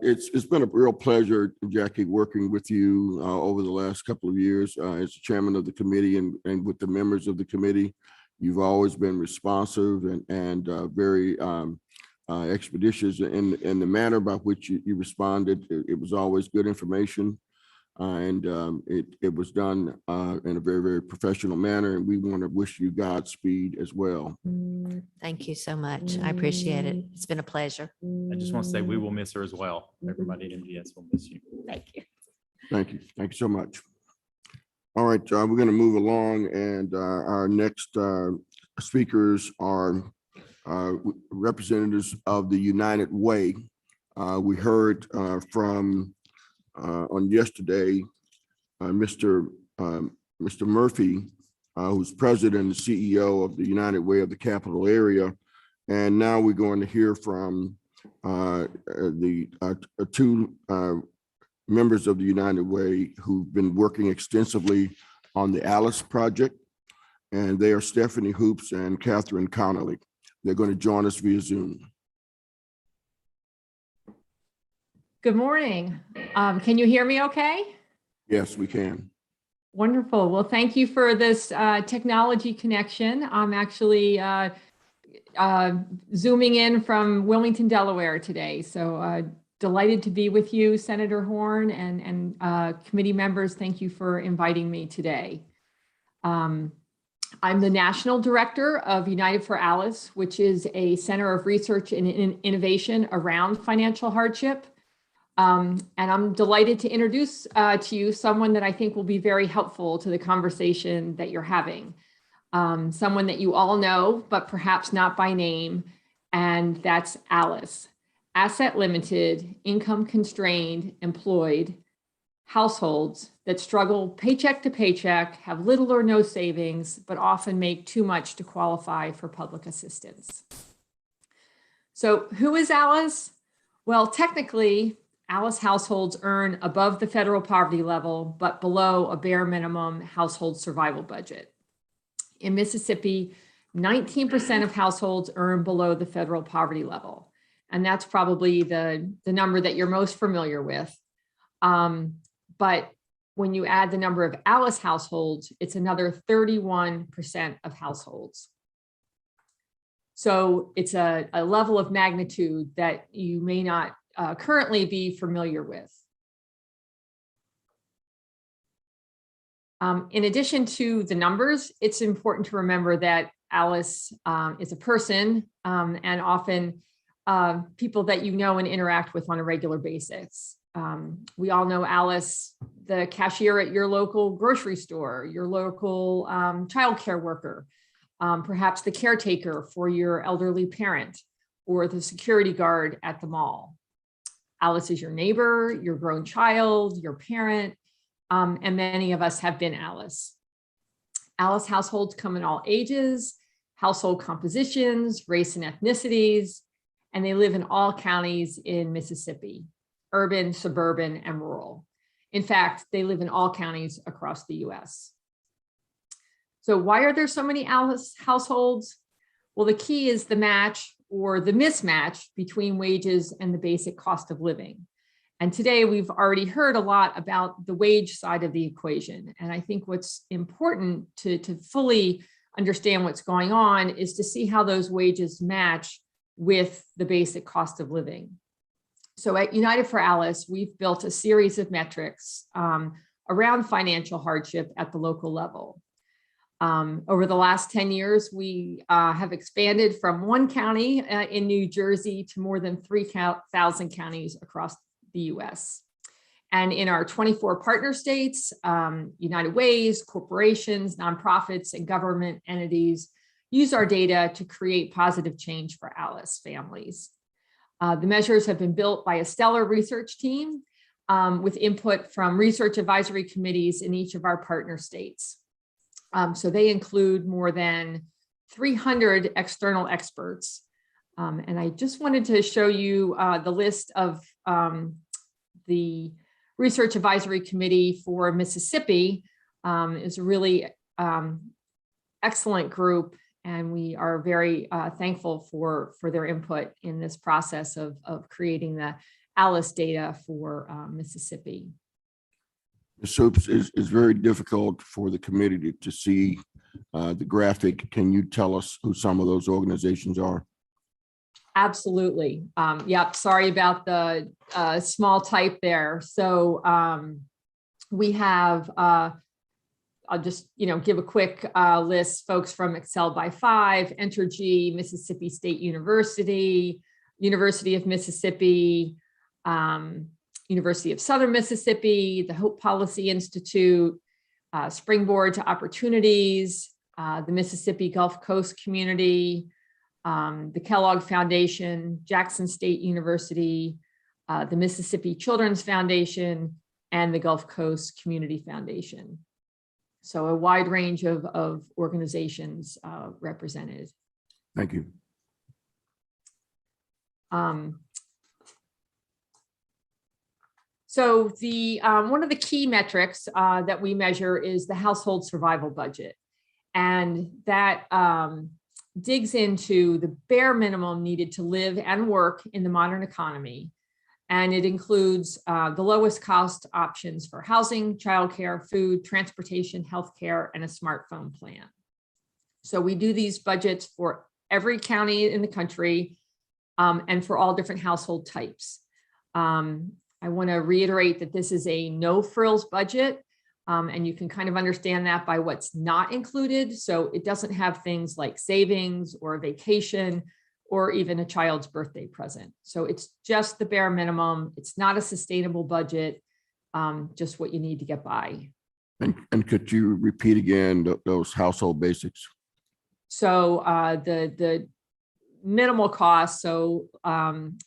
it's been a real pleasure, Jackie, working with you over the last couple of years as chairman of the committee and with the members of the committee. You've always been responsive and very expeditious in the manner by which you responded. It was always good information, and it was done in a very, very professional manner. And we want to wish you Godspeed as well. Thank you so much. I appreciate it. It's been a pleasure. I just want to say we will miss her as well. Everybody at MDS will miss you. Thank you. Thank you. Thank you so much. All right, we're going to move along, and our next speakers are representatives of the United Way. We heard from on yesterday, Mr. Murphy, who's president and CEO of the United Way of the Capital Area, and now we're going to hear from the two members of the United Way who've been working extensively on the Alice project, and they are Stephanie Hoops and Catherine Connolly. They're going to join us via Zoom. Good morning. Can you hear me okay? Yes, we can. Wonderful. Well, thank you for this technology connection. I'm actually Zooming in from Wilmington, Delaware today. So delighted to be with you, Senator Horn, and committee members. Thank you for inviting me today. I'm the National Director of United for Alice, which is a center of research and innovation around financial hardship. And I'm delighted to introduce to you someone that I think will be very helpful to the conversation that you're having. Someone that you all know, but perhaps not by name, and that's Alice. Asset limited, income constrained, employed households that struggle paycheck to paycheck, have little or no savings, but often make too much to qualify for public assistance. So who is Alice? Well, technically, Alice households earn above the federal poverty level, but below a bare minimum household survival budget. In Mississippi, 19% of households earn below the federal poverty level. And that's probably the number that you're most familiar with. But when you add the number of Alice households, it's another 31% of households. So it's a level of magnitude that you may not currently be familiar with. In addition to the numbers, it's important to remember that Alice is a person and often people that you know and interact with on a regular basis. We all know Alice, the cashier at your local grocery store, your local childcare worker, perhaps the caretaker for your elderly parent, or the security guard at the mall. Alice is your neighbor, your grown child, your parent, and many of us have been Alice. Alice households come in all ages, household compositions, race and ethnicities, and they live in all counties in Mississippi, urban, suburban, and rural. In fact, they live in all counties across the US. So why are there so many Alice households? Well, the key is the match or the mismatch between wages and the basic cost of living. And today we've already heard a lot about the wage side of the equation. And I think what's important to fully understand what's going on is to see how those wages match with the basic cost of living. So at United for Alice, we've built a series of metrics around financial hardship at the local level. Over the last 10 years, we have expanded from one county in New Jersey to more than 3,000 counties across the US. And in our 24 partner states, United Ways, corporations, nonprofits, and government entities use our data to create positive change for Alice families. The measures have been built by a stellar research team with input from research advisory committees in each of our partner states. So they include more than 300 external experts. And I just wanted to show you the list of the Research Advisory Committee for Mississippi. Is a really excellent group, and we are very thankful for their input in this process of creating the Alice data for Mississippi. Ms. Soups, is very difficult for the committee to see the graphic. Can you tell us who some of those organizations are? Absolutely. Yep. Sorry about the small type there. So we have, I'll just give a quick list. Folks from Excel by 5, Entergy, Mississippi State University, University of Mississippi, University of Southern Mississippi, the Hope Policy Institute, Springboard to Opportunities, the Mississippi Gulf Coast Community, the Kellogg Foundation, Jackson State University, the Mississippi Children's Foundation, and the Gulf Coast Community Foundation. So a wide range of organizations represented. Thank you. So the one of the key metrics that we measure is the household survival budget. And that digs into the bare minimum needed to live and work in the modern economy. And it includes the lowest cost options for housing, childcare, food, transportation, healthcare, and a smartphone plan. So we do these budgets for every county in the country and for all different household types. I want to reiterate that this is a no frills budget. And you can kind of understand that by what's not included. So it doesn't have things like savings or a vacation or even a child's birthday present. So it's just the bare minimum. It's not a sustainable budget, just what you need to get by. And could you repeat again those household basics? So the minimal cost, so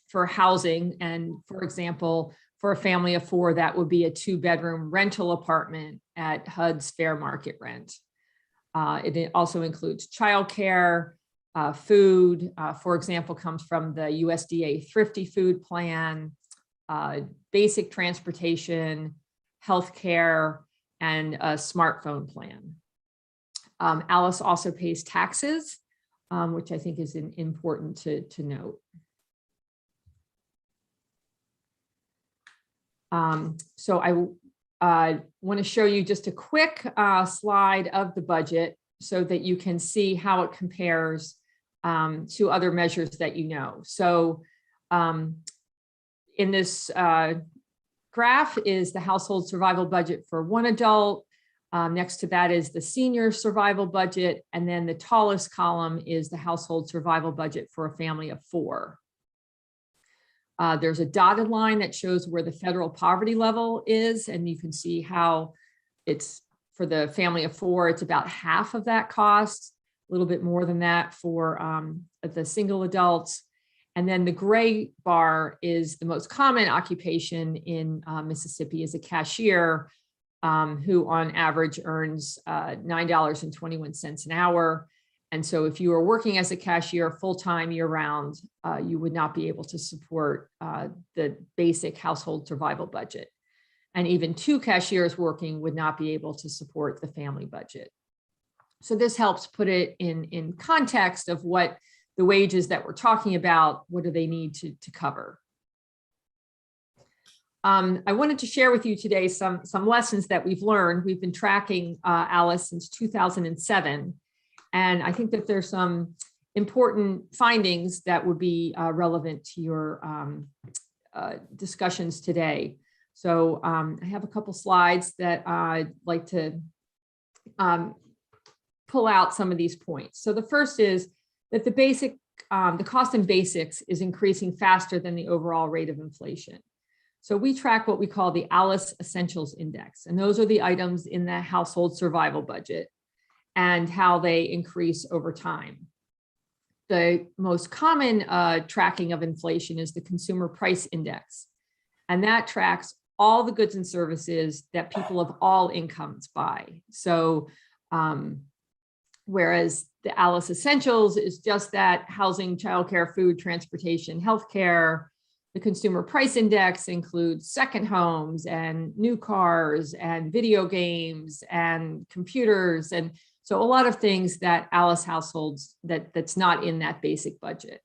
for housing, and for example, for a family of 4, that would be a 2-bedroom rental apartment at HUD's fair market rent. It also includes childcare, food, for example, comes from the USDA Thrifty Food Plan, basic transportation, healthcare, and a smartphone plan. Alice also pays taxes, which I think is important to note. So I want to show you just a quick slide of the budget so that you can see how it compares to other measures that you know. So in this graph is the household survival budget for 1 adult. Next to that is the senior survival budget. And then the tallest column is the household survival budget for a family of 4. There's a dotted line that shows where the federal poverty level is, and you can see how it's for the family of four, it's about half of that cost, a little bit more than that for the single adults. And then the gray bar is the most common occupation in Mississippi is a cashier, who on average earns $9.21 an hour. And so if you are working as a cashier full-time year-round, you would not be able to support the basic household survival budget. And even two cashiers working would not be able to support the family budget. So this helps put it in context of what the wages that we're talking about, what do they need to cover? I wanted to share with you today some lessons that we've learned. We've been tracking ALICE since 2007. And I think that there's some important findings that would be relevant to your discussions today. So I have a couple slides that I'd like to pull out some of these points. So the first is that the cost in basics is increasing faster than the overall rate of inflation. So we track what we call the ALICE Essentials Index, and those are the items in the household survival budget and how they increase over time. The most common tracking of inflation is the Consumer Price Index, and that tracks all the goods and services that people of all incomes buy. So whereas the ALICE Essentials is just that: housing, childcare, food, transportation, healthcare. The Consumer Price Index includes second homes and new cars and video games and computers. And so a lot of things that ALICE households that's not in that basic budget.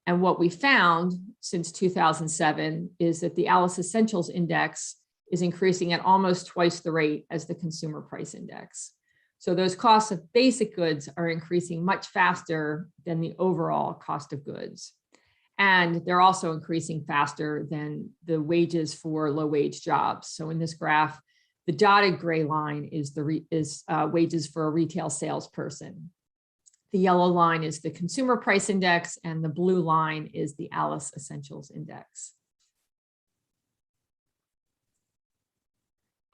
And what we found since 2007 is that the ALICE Essentials Index is increasing at almost twice the rate as the Consumer Price Index. So those costs of basic goods are increasing much faster than the overall cost of goods. And they're also increasing faster than the wages for low wage jobs. So in this graph, the dotted gray line is wages for a retail salesperson. The yellow line is the Consumer Price Index, and the blue line is the ALICE Essentials Index.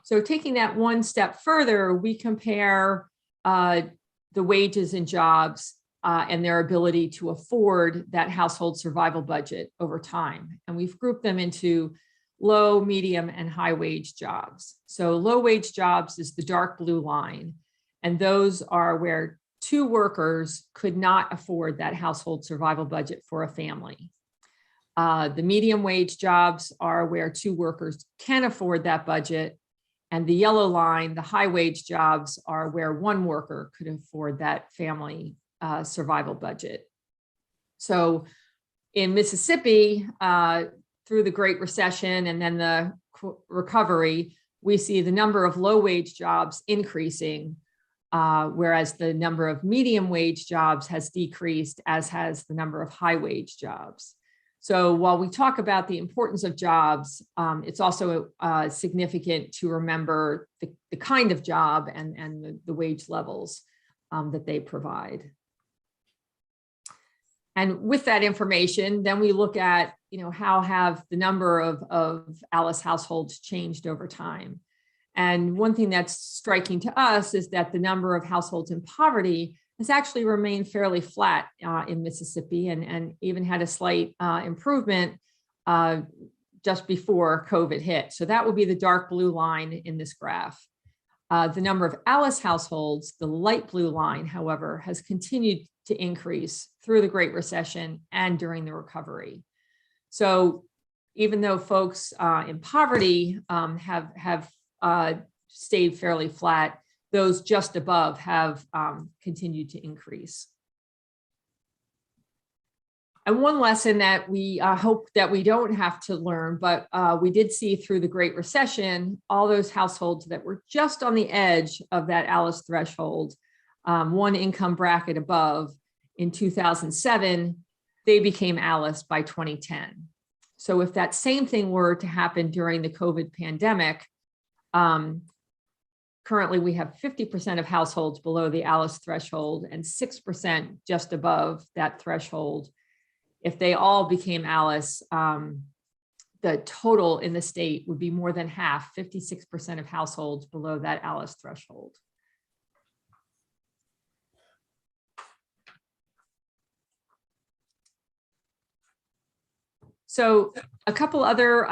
So taking that one step further, we compare the wages and jobs and their ability to afford that household survival budget over time. And we've grouped them into low, medium, and high wage jobs. So low wage jobs is the dark blue line. And those are where two workers could not afford that household survival budget for a family. The medium wage jobs are where two workers can afford that budget. And the yellow line, the high wage jobs, are where one worker could afford that family survival budget. So in Mississippi, through the Great Recession and then the recovery, we see the number of low wage jobs increasing, whereas the number of medium wage jobs has decreased, as has the number of high wage jobs. So while we talk about the importance of jobs, it's also significant to remember the kind of job and the wage levels that they provide. And with that information, then we look at, how have the number of ALICE households changed over time. And one thing that's striking to us is that the number of households in poverty has actually remained fairly flat in Mississippi, and even had a slight improvement just before COVID hit. So that would be the dark blue line in this graph. The number of ALICE households, the light blue line, however, has continued to increase through the Great Recession and during the recovery. So even though folks in poverty have stayed fairly flat, those just above have continued to increase. And one lesson that we hope that we don't have to learn, but we did see through the Great Recession, all those households that were just on the edge of that ALICE threshold, one income bracket above, in 2007, they became ALICE by 2010. So if that same thing were to happen during the COVID pandemic, currently we have 50% of households below the ALICE threshold and 6% just above that threshold. If they all became ALICE, the total in the state would be more than half, 56% of households below that ALICE threshold. So a couple other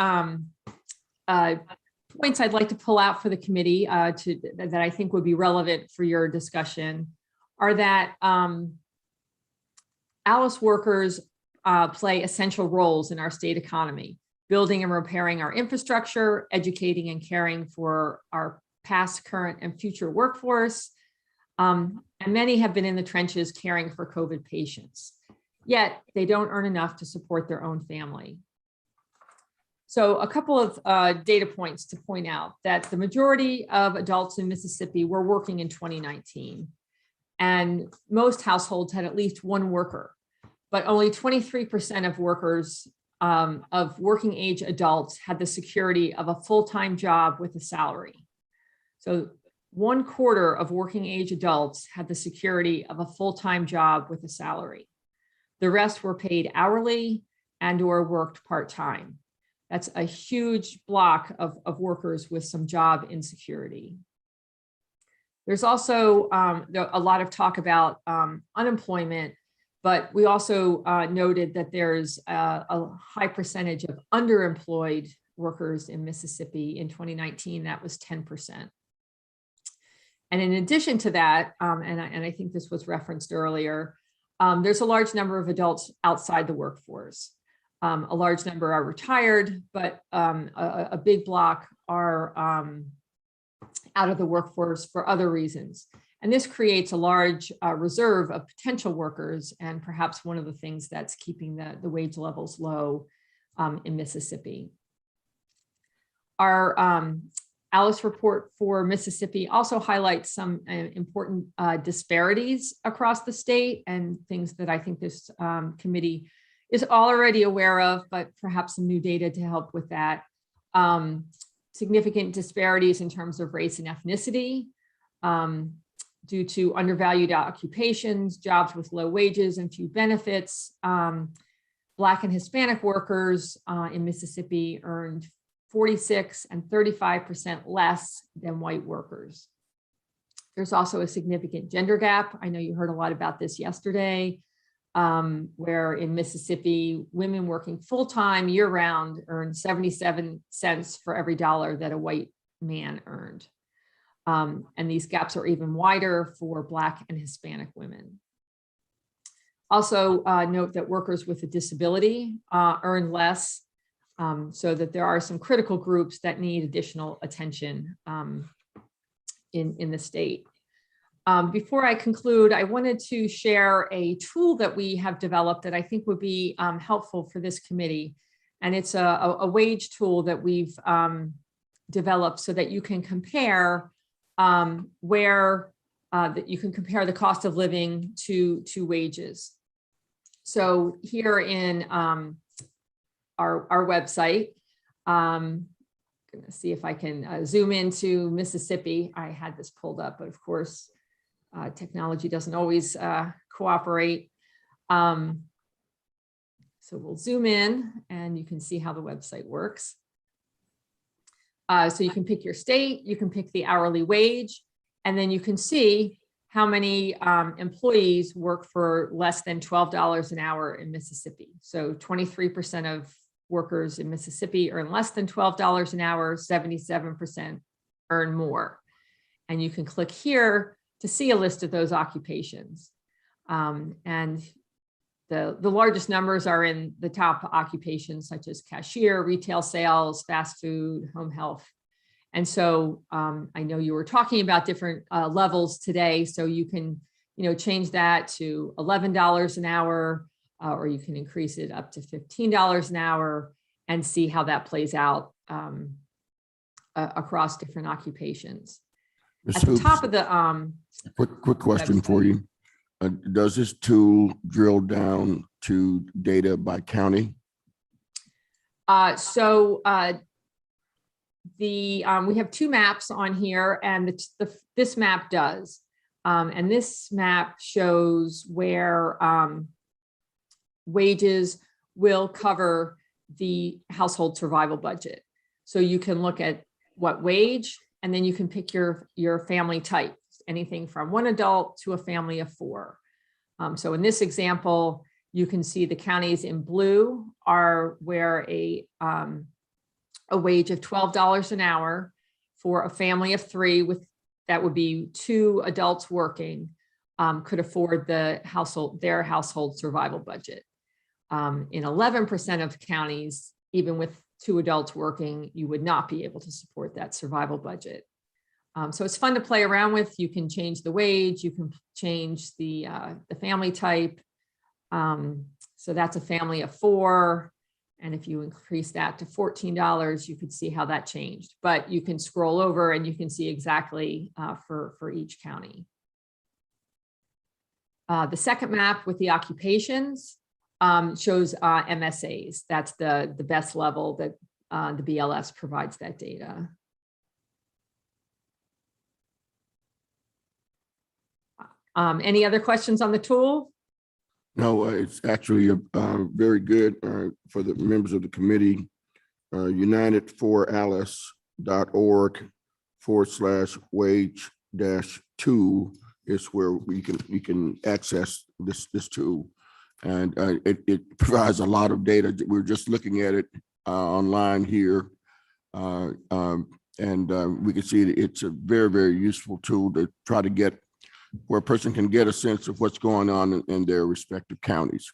points I'd like to pull out for the committee that I think would be relevant for your discussion are that ALICE workers play essential roles in our state economy, building and repairing our infrastructure, educating and caring for our past, current, and future workforce. And many have been in the trenches caring for COVID patients. Yet they don't earn enough to support their own family. So a couple of data points to point out that the majority of adults in Mississippi were working in 2019, and most households had at least one worker, but only 23% of workers of working age adults had the security of a full-time job with a salary. So 1/4 of working age adults had the security of a full-time job with a salary. The rest were paid hourly and/or worked part-time. That's a huge block of workers with some job insecurity. There's also a lot of talk about unemployment, but we also noted that there's a high percentage of underemployed workers in Mississippi. In 2019, that was 10%. And in addition to that, and I think this was referenced earlier, there's a large number of adults outside the workforce. A large number are retired, but a big block are out of the workforce for other reasons. And this creates a large reserve of potential workers, and perhaps one of the things that's keeping the wage levels low in Mississippi. Our ALICE report for Mississippi also highlights some important disparities across the state, and things that I think this committee is already aware of, but perhaps some new data to help with that. Significant disparities in terms of race and ethnicity due to undervalued occupations, jobs with low wages and few benefits. Black and Hispanic workers in Mississippi earned 46% and 35% less than white workers. There's also a significant gender gap. I know you heard a lot about this yesterday, where in Mississippi, women working full-time year-round earned 77 cents for every dollar that a white man earned. And these gaps are even wider for Black and Hispanic women. Also note that workers with a disability earn less, so that there are some critical groups that need additional attention in the state. Before I conclude, I wanted to share a tool that we have developed that I think would be helpful for this committee. And it's a wage tool that we've developed so that you can compare that you can compare the cost of living to wages. So here in our website, I'm going to see if I can zoom into Mississippi. I had this pulled up, but of course, technology doesn't always cooperate. So we'll zoom in and you can see how the website works. So you can pick your state, you can pick the hourly wage, and then you can see how many employees work for less than $12 an hour in Mississippi. So 23% of workers in Mississippi earn less than $12 an hour, 77% earn more. And you can click here to see a list of those occupations. And the largest numbers are in the top occupations such as cashier, retail sales, fast food, home health. And so I know you were talking about different levels today, so you can change that to $11 an hour, or you can increase it up to $15 an hour and see how that plays out across different occupations. Ms. At the Hoops, top of the quick question website. for you. Does this tool drill down to data by county? We have two maps on here, and this map does. And this map shows where wages will cover the household survival budget. So you can look at what wage, and then you can pick your family type, anything from one adult to a family of four. So in this example, you can see the counties in blue are where a wage of $12 an hour for a family of three with, that would be 2 adults working, could afford their household survival budget. In 11% of counties, even with 2 adults working, you would not be able to support that survival budget. So it's fun to play around with. You can change the wage, you can change the family type. So that's a family of 4. And if you increase that to $14, you could see how that changed. But you can scroll over and you can see exactly for each county. The second map with the occupations shows MSAs. That's the best level that the BLS provides that data. Any other questions on the tool? No, it's actually very good for the members of the committee. Unitedforalice.org/wage-2 is where we can access this tool. And it provides a lot of data. We're just looking at it online here. We can see it's a very, very useful tool to try to get where a person can get a sense of what's going on in their respective counties.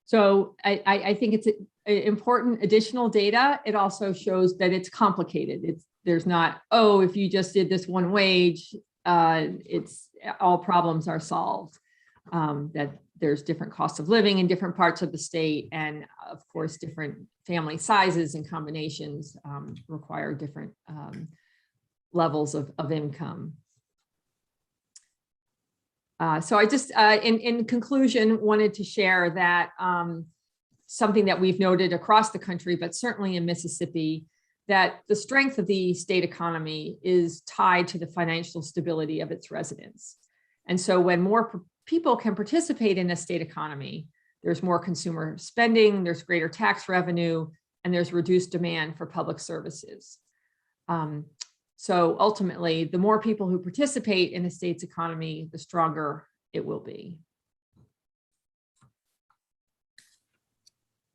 So I think it's important additional data. It also shows that it's complicated. There's not, oh, if you just did this one wage, it's all problems are solved. That there's different costs of living in different parts of the state, and of course, different family sizes and combinations require different levels of income. So I just, in conclusion, wanted to share that something that we've noted across the country, but certainly in Mississippi, that the strength of the state economy is tied to the financial stability of its residents. And so when more people can participate in a state economy, there's more consumer spending, there's greater tax revenue, and there's reduced demand for public services. So ultimately, the more people who participate in the state's economy, the stronger it will be.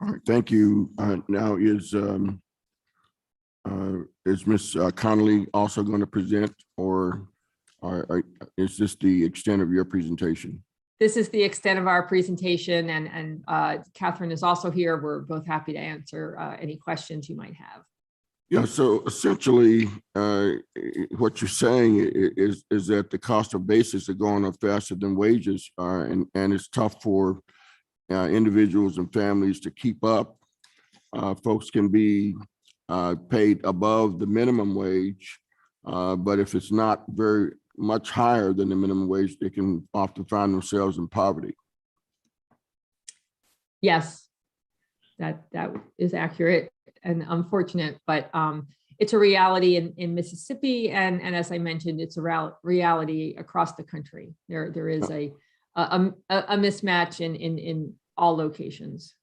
All right, thank you. Now is Ms. Connolly also going to present, or is this the extent of your presentation? This is the extent of our presentation, and Catherine is also here. We're both happy to answer any questions you might have. Yeah, so essentially, what you're saying is that the cost of basics are going up faster than wages are, and it's tough for individuals and families to keep up. Folks can be paid above the minimum wage, but if it's not very much higher than the minimum wage, they can often find themselves in poverty. Yes, that is accurate and unfortunate, but it's a reality in Mississippi, and as I mentioned, it's a reality across the country. There is a mismatch in all locations.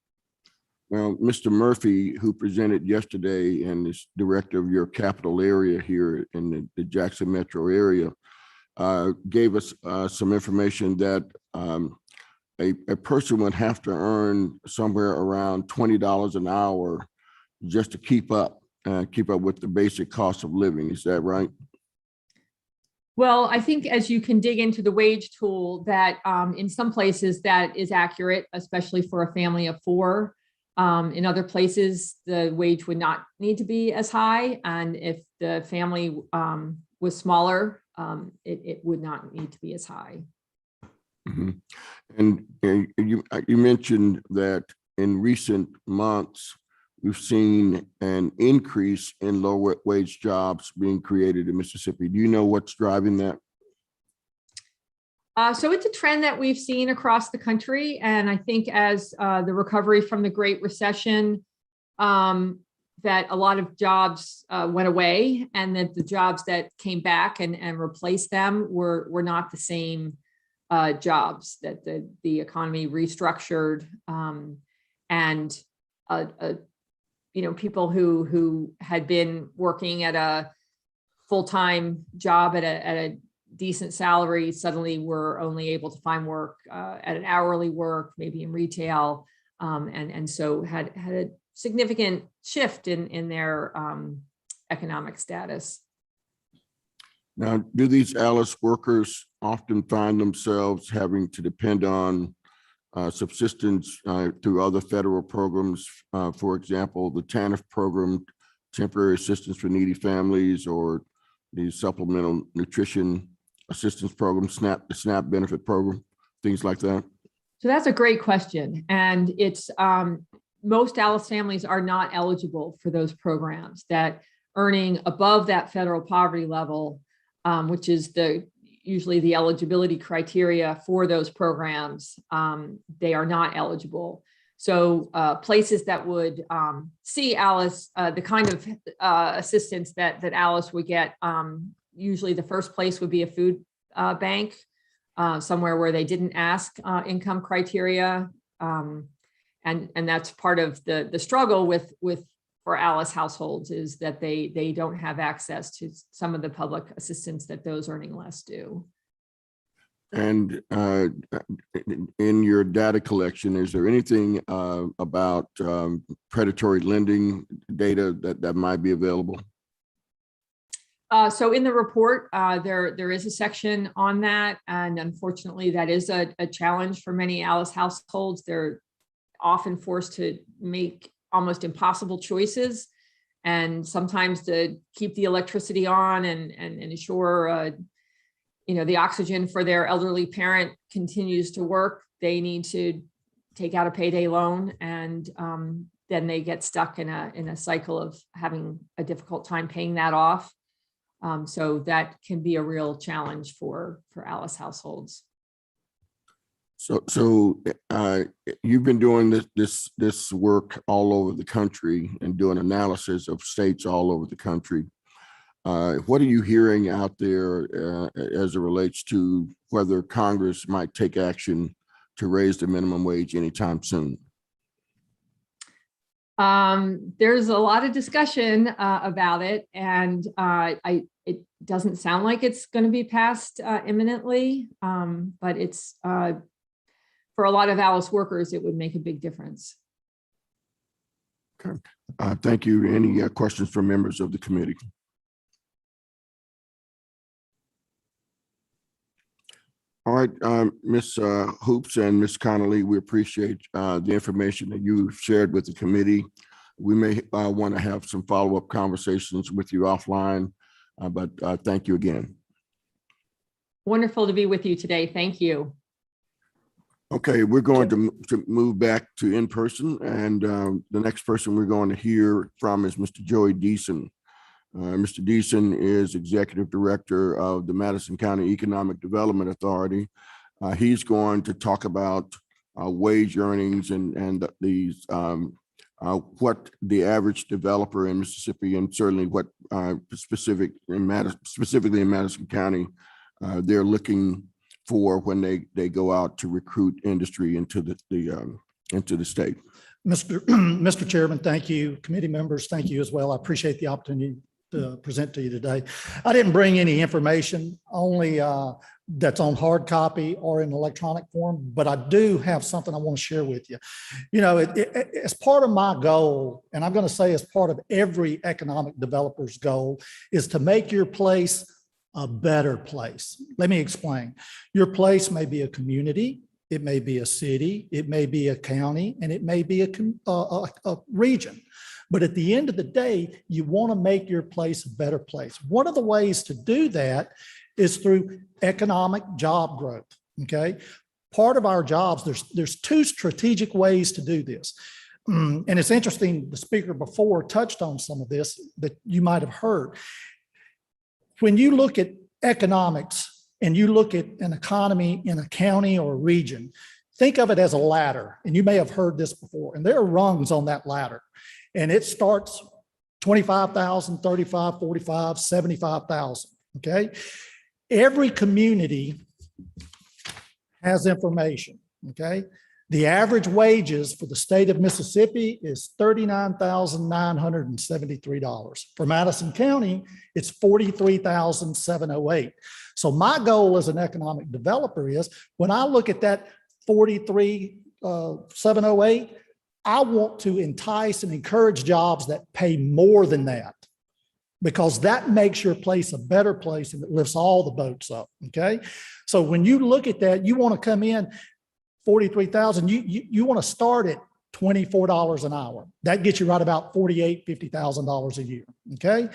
Well, Mr. Murphy, who presented yesterday and is director of your capital area here in the Jackson metro area, gave us some information that a person would have to earn somewhere around $20 an hour just to keep up with the basic cost of living. Is that right? Well, I think as you can dig into the wage tool, that in some places that is accurate, especially for a family of 4. In other places, the wage would not need to be as high. And if the family was smaller, it would not need to be as high. Mm-hmm. And you mentioned that in recent months, we've seen an increase in low wage jobs being created in Mississippi. Do you know what's driving that? So it's a trend that we've seen across the country. And I think as the recovery from the Great Recession, that a lot of jobs went away, and that the jobs that came back and replaced them were not the same jobs, that the economy restructured, and people who had been working at a full-time job at a decent salary suddenly were only able to find work at an hourly work, maybe in retail, and so had a significant shift in their economic status. Now, do these ALICE workers often find themselves having to depend on subsistence through other federal programs? For example, the TANF program, Temporary Assistance for Needy Families, or the Supplemental Nutrition Assistance Program, the SNAP benefit program, things like that? So that's a great question. And it's most ALICE families are not eligible for those programs. That earning above that federal poverty level, which is usually the eligibility criteria for those programs, they are not eligible. So places that would see ALICE, the kind of assistance that ALICE would get, usually the first place would be a food bank, somewhere where they didn't ask income criteria. And that's part of the struggle for ALICE households, is that they don't have access to some of the public assistance that those earning less do. And in your data collection, is there anything about predatory lending data that might be available? So in the report, there is a section on that. And unfortunately, that is a challenge for many ALICE households. They're often forced to make almost impossible choices. And sometimes to keep the electricity on and ensure the oxygen for their elderly parent continues to work, they need to take out a payday loan, and then they get stuck in a cycle of having a difficult time paying that off. So that can be a real challenge for ALICE households. So you've been doing this work all over the country and doing analysis of states all over the country. What are you hearing out there as it relates to whether Congress might take action to raise the minimum wage anytime soon? There's a lot of discussion about it, and it doesn't sound like it's going to be passed imminently, but it's for a lot of ALICE workers, it would make a big difference. Okay, thank you. Any questions from members of the committee? All right, Ms. Hoops and Ms. Connolly, we appreciate the information that you've shared with the committee. We may want to have some follow-up conversations with you offline, but thank you again. Wonderful to be with you today. Thank you. Okay, we're going to move back to in-person, and the next person we're going to hear from is Mr. Joey Deason. Mr. Deason is Executive Director of the Madison County Economic Development Authority. He's going to talk about wage earnings and these what the average developer in Mississippi, and certainly what specifically in Madison County, they're looking for when they go out to recruit industry into the state. Mr. Chairman, thank you. Committee members, thank you as well. I appreciate the opportunity to present to you today. I didn't bring any information only that's on hard copy or in electronic form, but I do have something I want to share with you. As part of my goal, and I'm going to say as part of every economic developer's goal, is to make your place a better place. Let me explain. Your place may be a community, it may be a city, it may be a county, and it may be a region. But at the end of the day, you want to make your place a better place. One of the ways to do that is through economic job growth, okay? Part of our jobs, there's two strategic ways to do this. And it's interesting, the speaker before touched on some of this that you might have heard. When you look at economics and you look at an economy in a county or a region, think of it as a ladder. And you may have heard this before, and there are rungs on that ladder. And it starts 25,000, 35, 45, 75,000, okay? Every community has information, okay? The average wages for the state of Mississippi is $39,973. For Madison County, it's $43,708. So my goal as an economic developer is when I look at that 43,708, I want to entice and encourage jobs that pay more than that, because that makes your place a better place and it lifts all the boats up. Okay. So when you look at that, you want to come in 43,000, you want to start at $24 an hour. That gets you right about $48,000, $50,000 a year. Okay.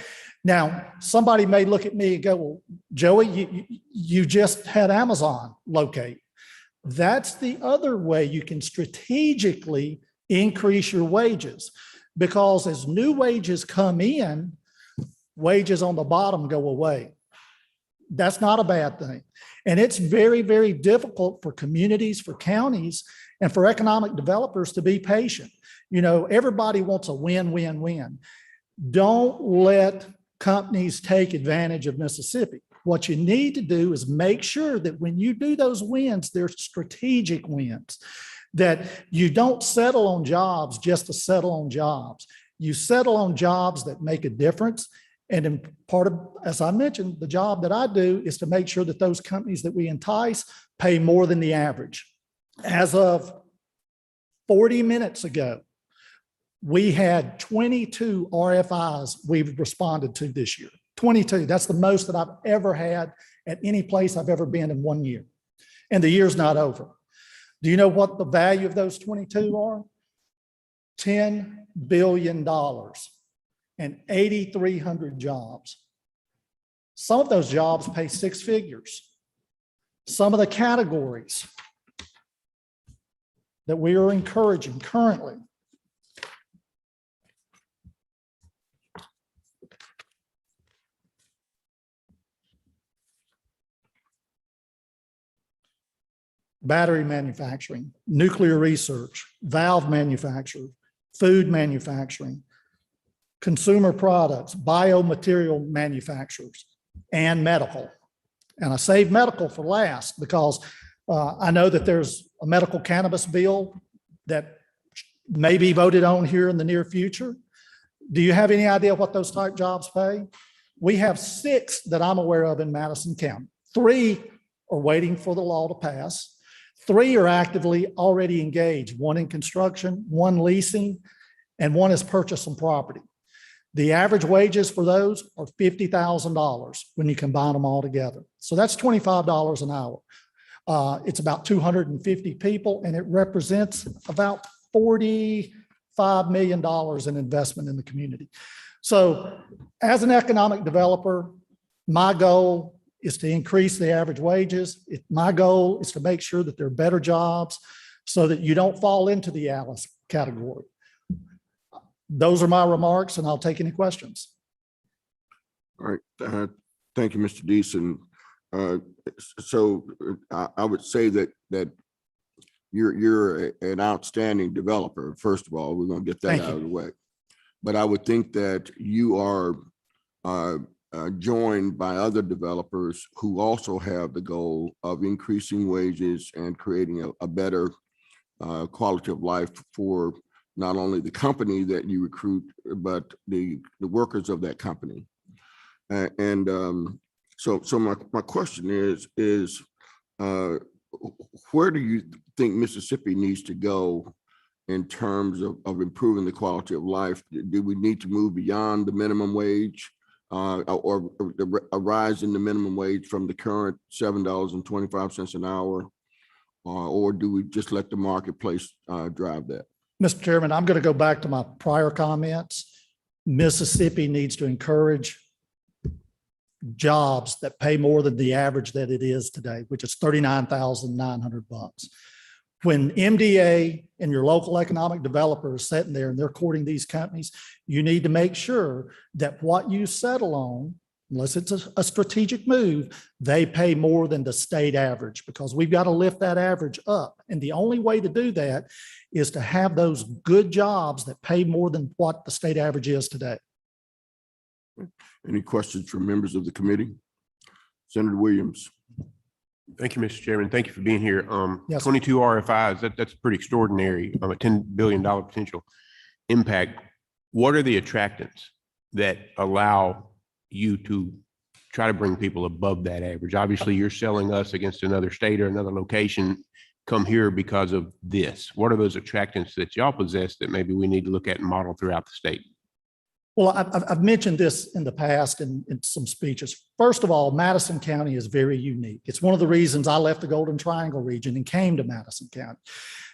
Now, somebody may look at me and go, well, Joey, you just had Amazon locate. That's the other way you can strategically increase your wages, because as new wages come in, wages on the bottom go away. That's not a bad thing. And it's very, very difficult for communities, for counties, and for economic developers to be patient. You know, everybody wants a win, win, win. Don't let companies take advantage of Mississippi. What you need to do is make sure that when you do those wins, they're strategic wins, that you don't settle on jobs just to settle on jobs. You settle on jobs that make a difference. And in part of, as I mentioned, the job that I do is to make sure that those companies that we entice pay more than the average. As of 40 minutes ago, we had 22 RFIs we've responded to this year. 22, that's the most that I've ever had at any place I've ever been in 1 year. And the year's not over. Do you know what the value of those 22 are? $10 billion. And 8,300 jobs. Some of those jobs pay six figures. Some of the categories that we are encouraging currently. Battery manufacturing, nuclear research, valve manufacturing, food manufacturing, consumer products, biomaterial manufacturers, and medical. And I saved medical for last because I know that there's a medical cannabis bill that may be voted on here in the near future. Do you have any idea what those type jobs pay? We have 6 that I'm aware of in Madison County. 3 are waiting for the law to pass. 3 are actively already engaged, 1 in construction, 1 leasing, and 1 is purchasing property. The average wages for those are $50,000 when you combine them all together. So that's $25 an hour. It's about 250 people, and it represents about $45 million in investment in the community. So as an economic developer, my goal is to increase the average wages. My goal is to make sure that there are better jobs so that you don't fall into the Alice category. Those are my remarks, and I'll take any questions. All right. Thank you, Mr. Deason. So I would say that you're an outstanding developer. First of all, we're going to get that out of the way. But I would think that you are joined by other developers who also have the goal of increasing wages and creating a better quality of life for not only the company that you recruit, but the workers of that company. So my question is where do you think Mississippi needs to go in terms of improving the quality of life? Do we need to move beyond the minimum wage or a rise in the minimum wage from the current $7.25 an hour? Or do we just let the marketplace drive that? Mr. Chairman, I'm going to go back to my prior comments. Mississippi needs to encourage jobs that pay more than the average that it is today, which is $39,900. When MDA and your local economic developer is sitting there and they're courting these companies, you need to make sure that what you settle on, unless it's a strategic move, they pay more than the state average, because we've got to lift that average up. And the only way to do that is to have those good jobs that pay more than what the state average is today. Any questions from members of the committee? Senator Williams. Thank you, Mr. Chairman. Thank you for being here. Yes. 22 RFIs, that's pretty extraordinary, a $10 billion potential impact. What are the attractants that allow you to try to bring people above that average? Obviously, you're selling us against another state or another location. Come here because of this. What are those attractants that y'all possess that maybe we need to look at and model throughout the state? Well, I've mentioned this in the past in some speeches. First of all, Madison County is very unique. It's one of the reasons I left the Golden Triangle region and came to Madison County.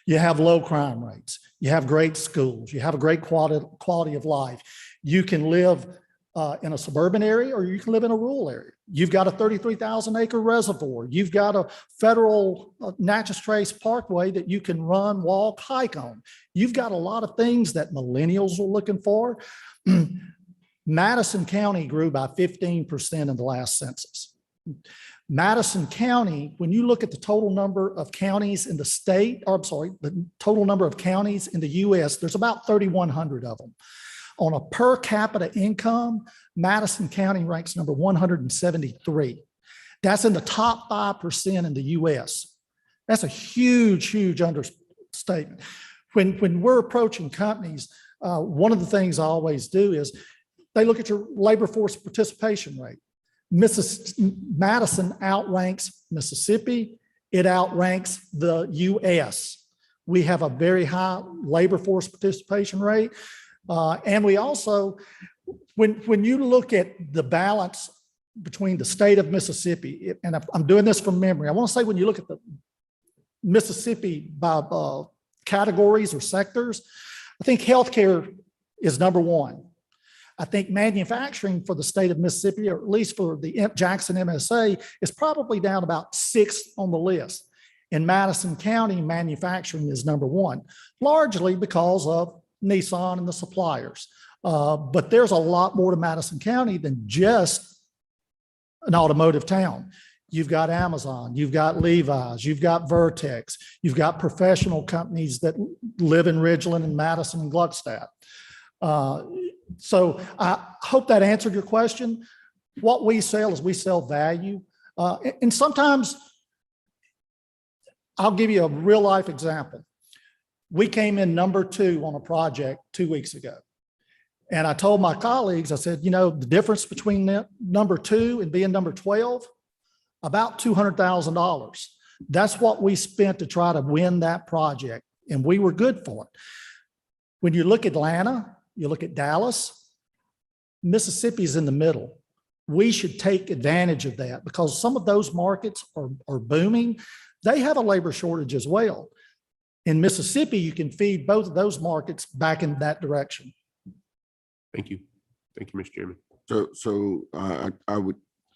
You have low crime rates. You have great schools. You have a great quality of life. You can live in a suburban area or you can live in a rural area. You've got a 33,000 acre reservoir. You've got a federal Natchez Trace Parkway that you can run, walk, hike on. You've got a lot of things that millennials are looking for. Madison County grew by 15% in the last census. Madison County, when you look at the total number of counties in the state, or I'm sorry, the total number of counties in the US, there's about 3,100 of them. On a per capita income, Madison County ranks number 173. That's in the top 5% in the US. That's a huge, huge understatement. When we're approaching companies, one of the things I always do is they look at your labor force participation rate. Madison outranks Mississippi. It outranks the US. We have a very high labor force participation rate. And we also, when you look at the balance between the state of Mississippi, and I'm doing this from memory, I want to say when you look at the Mississippi by categories or sectors, I think healthcare is number one. I think manufacturing for the state of Mississippi, or at least for the Jackson MSA, is probably down about 6th on the list. In Madison County, manufacturing is number one, largely because of Nissan and the suppliers. But there's a lot more to Madison County than just an automotive town. You've got Amazon, you've got Levi's, you've got Vertex, you've got professional companies that live in Ridgeland and Madison and Gluckstadt. So I hope that answered your question. What we sell is we sell value. And sometimes I'll give you a real life example. We came in number 2 on a project 2 weeks ago. And I told my colleagues, I said, you know, the difference between number 2 and being number 12, about $200,000. That's what we spent to try to win that project. And we were good for it. When you look at Atlanta, you look at Dallas, Mississippi's in the middle. We should take advantage of that because some of those markets are booming. They have a labor shortage as well. In Mississippi, you can feed both of those markets back in that direction. Thank you. Thank you, Mr. Chairman. So I would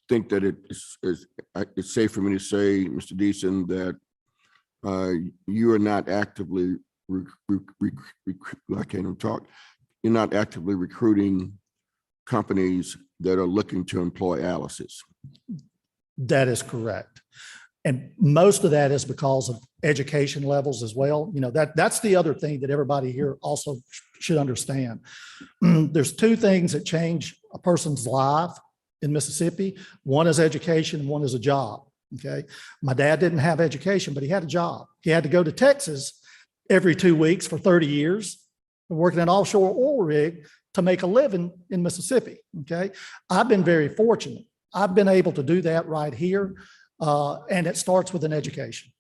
think that it's safe for me to say, Mr. Deason, that you are not actively, I can't even talk. You're not actively recruiting companies that are looking to employ Alice's. That is correct. And most of that is because of education levels as well. You know, that's the other thing that everybody here also should understand. There's 2 things that change a person's life in Mississippi. One is education and one is a job. Okay. My dad didn't have education, but he had a job. He had to go to Texas every 2 weeks for 30 years, working an offshore oil rig to make a living in Mississippi. Okay. I've been very fortunate. I've been able to do that right here. And it starts with an education.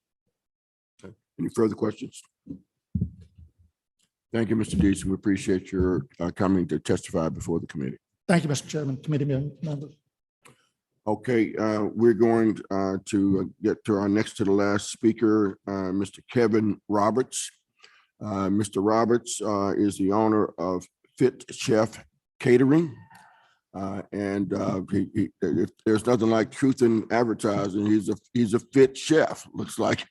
Okay. Any further questions? Thank you, Mr. Deason. We appreciate your coming to testify before the committee. Thank you, Mr. Chairman, committee members. Okay, we're going to get to our next to the last speaker, Mr. Kevin Roberts. Mr. Roberts is the owner of Fit Chef Catering. If there's nothing like truth in advertising, he's a fit chef, looks like.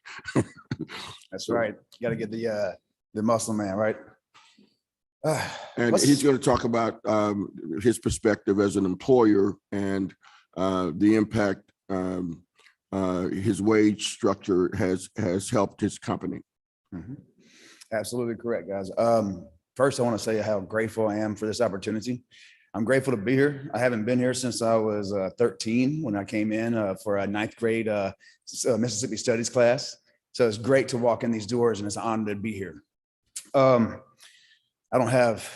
That's right. You got to get the muscle man, right? And he's going to talk about his perspective as an employer and the impact his wage structure has helped his company. Mm-hmm. Absolutely correct, guys. First, I want to say how grateful I am for this opportunity. I'm grateful to be here. I haven't been here since I was 13 when I came in for a ninth grade Mississippi Studies class. So it's great to walk in these doors and it's an honor to be here. I don't have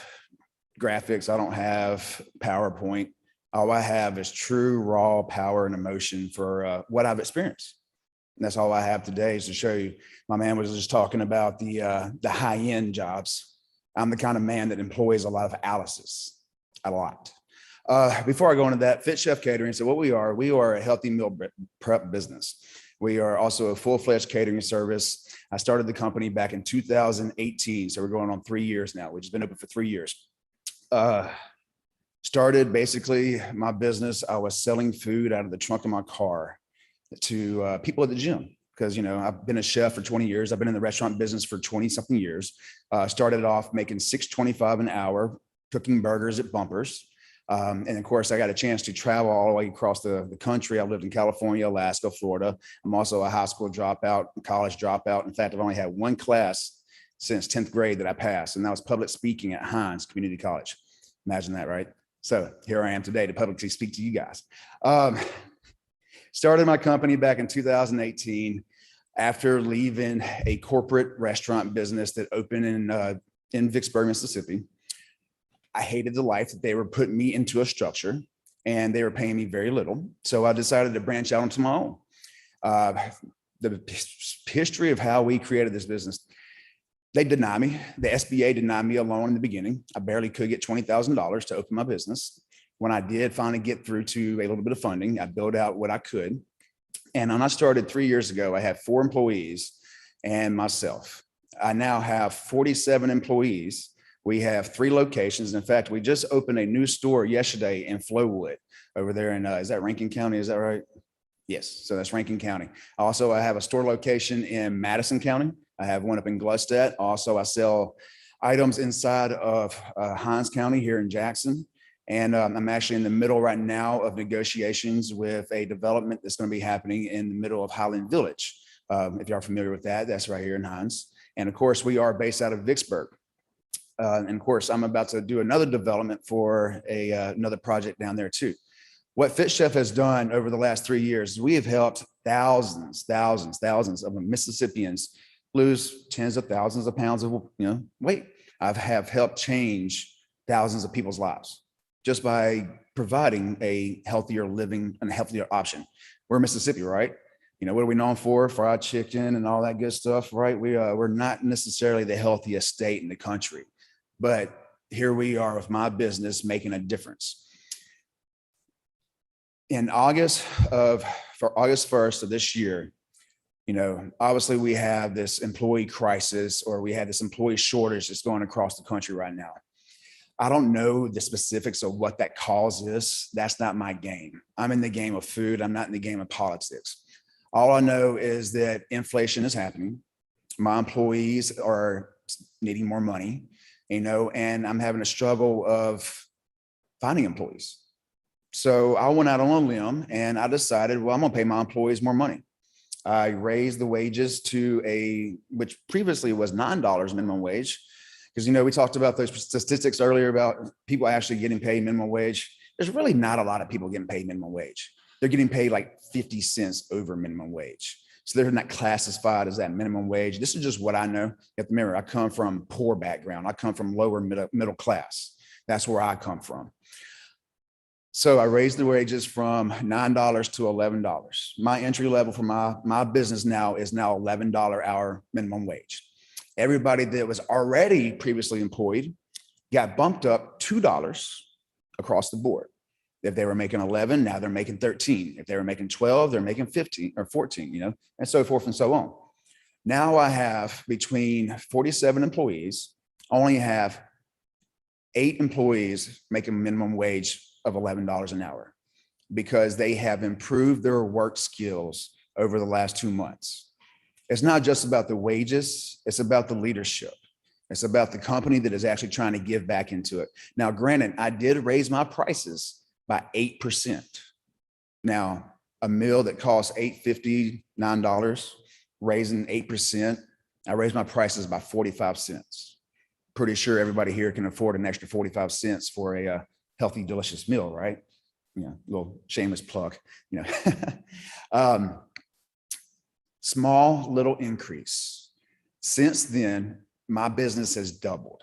graphics. I don't have PowerPoint. All I have is true raw power and emotion for what I've experienced. And that's all I have today is to show you. My man was just talking about the high-end jobs. I'm the kind of man that employs a lot of Alice's, a lot. Before I go into that, Fit Chef Catering. So what we are a healthy meal prep business. We are also a full-fledged catering service. I started the company back in 2018. So we're going on 3 years now. We've just been open for 3 years. Started basically my business. I was selling food out of the trunk of my car to people at the gym. Because, you know, I've been a chef for 20 years. I've been in the restaurant business for 20 something years. Started off making $6.25 an hour, cooking burgers at Bumpers. And of course, I got a chance to travel all the way across the country. I lived in California, Alaska, Florida. I'm also a high school dropout, college dropout. In fact, I've only had one class since 10th grade that I passed, and that was public speaking at Hines Community College. Imagine that, right? So here I am today to publicly speak to you guys. Started my company back in 2018 after leaving a corporate restaurant business that opened in Vicksburg, Mississippi. I hated the life that they were putting me into a structure and they were paying me very little. So I decided to branch out into my own. The history of how we created this business, they deny me. The SBA denied me a loan in the beginning. I barely could get $20,000 to open my business. When I did finally get through to a little bit of funding, I built out what I could. And when I started 3 years ago, I had 4 employees and myself. I now have 47 employees. We have 3 locations. In fact, we just opened a new store yesterday in Flowood over there in, is that Rankin County? Is that right? Yes. So that's Rankin County. Also, I have a store location in Madison County. I have one up in Gluckstadt. Also, I sell items inside of Hines County here in Jackson. And I'm actually in the middle right now of negotiations with a development that's going to be happening in the middle of Highland Village. If you're familiar with that, that's right here in Hines. And of course, we are based out of Vicksburg. And of course, I'm about to do another development for another project down there too. What Fit Chef has done over the last 3 years, we have helped thousands of Mississippians lose tens of thousands of pounds of weight. I have helped change thousands of people's lives just by providing a healthier living and a healthier option. We're Mississippi, right? You know, what are we known for? Fried chicken and all that good stuff, right? We're not necessarily the healthiest state in the country, but here we are with my business making a difference. In for August 1st of this year, you know, obviously we have this employee crisis, or we have this employee shortage that's going across the country right now. I don't know the specifics of what that cause is. That's not my game. I'm in the game of food. I'm not in the game of politics. All I know is that inflation is happening. My employees are needing more money, you know, and I'm having a struggle of finding employees. So I went out on a limb and I decided, well, I'm gonna pay my employees more money. I raised the wages to which previously was $9 minimum wage. Because, you know, we talked about those statistics earlier about people actually getting paid minimum wage. There's really not a lot of people getting paid minimum wage. They're getting paid like 50 cents over minimum wage. So they're not classified as that minimum wage. This is just what I know. You have to remember, I come from poor background. I come from lower middle class. That's where I come from. So I raised the wages from $9 to $11. My entry level for my business now is now $11 hour minimum wage. Everybody that was already previously employed got bumped up $2 across the board. If they were making 11, now they're making 13. If they were making 12, they're making 15 or 14, you know, and so forth and so on. Now I have between 47 employees, only have 8 employees making minimum wage of $11 an hour because they have improved their work skills over the last 2 months. It's not just about the wages, it's about the leadership. It's about the company that is actually trying to give back into it. Now, granted, I did raise my prices by 8%. Now, a meal that costs $8.50, $9, raising 8%, I raised my prices by 45 cents. Pretty sure everybody here can afford an extra 45 cents for a healthy, delicious meal, right? Little shameless plug, small little increase. Since then, my business has doubled.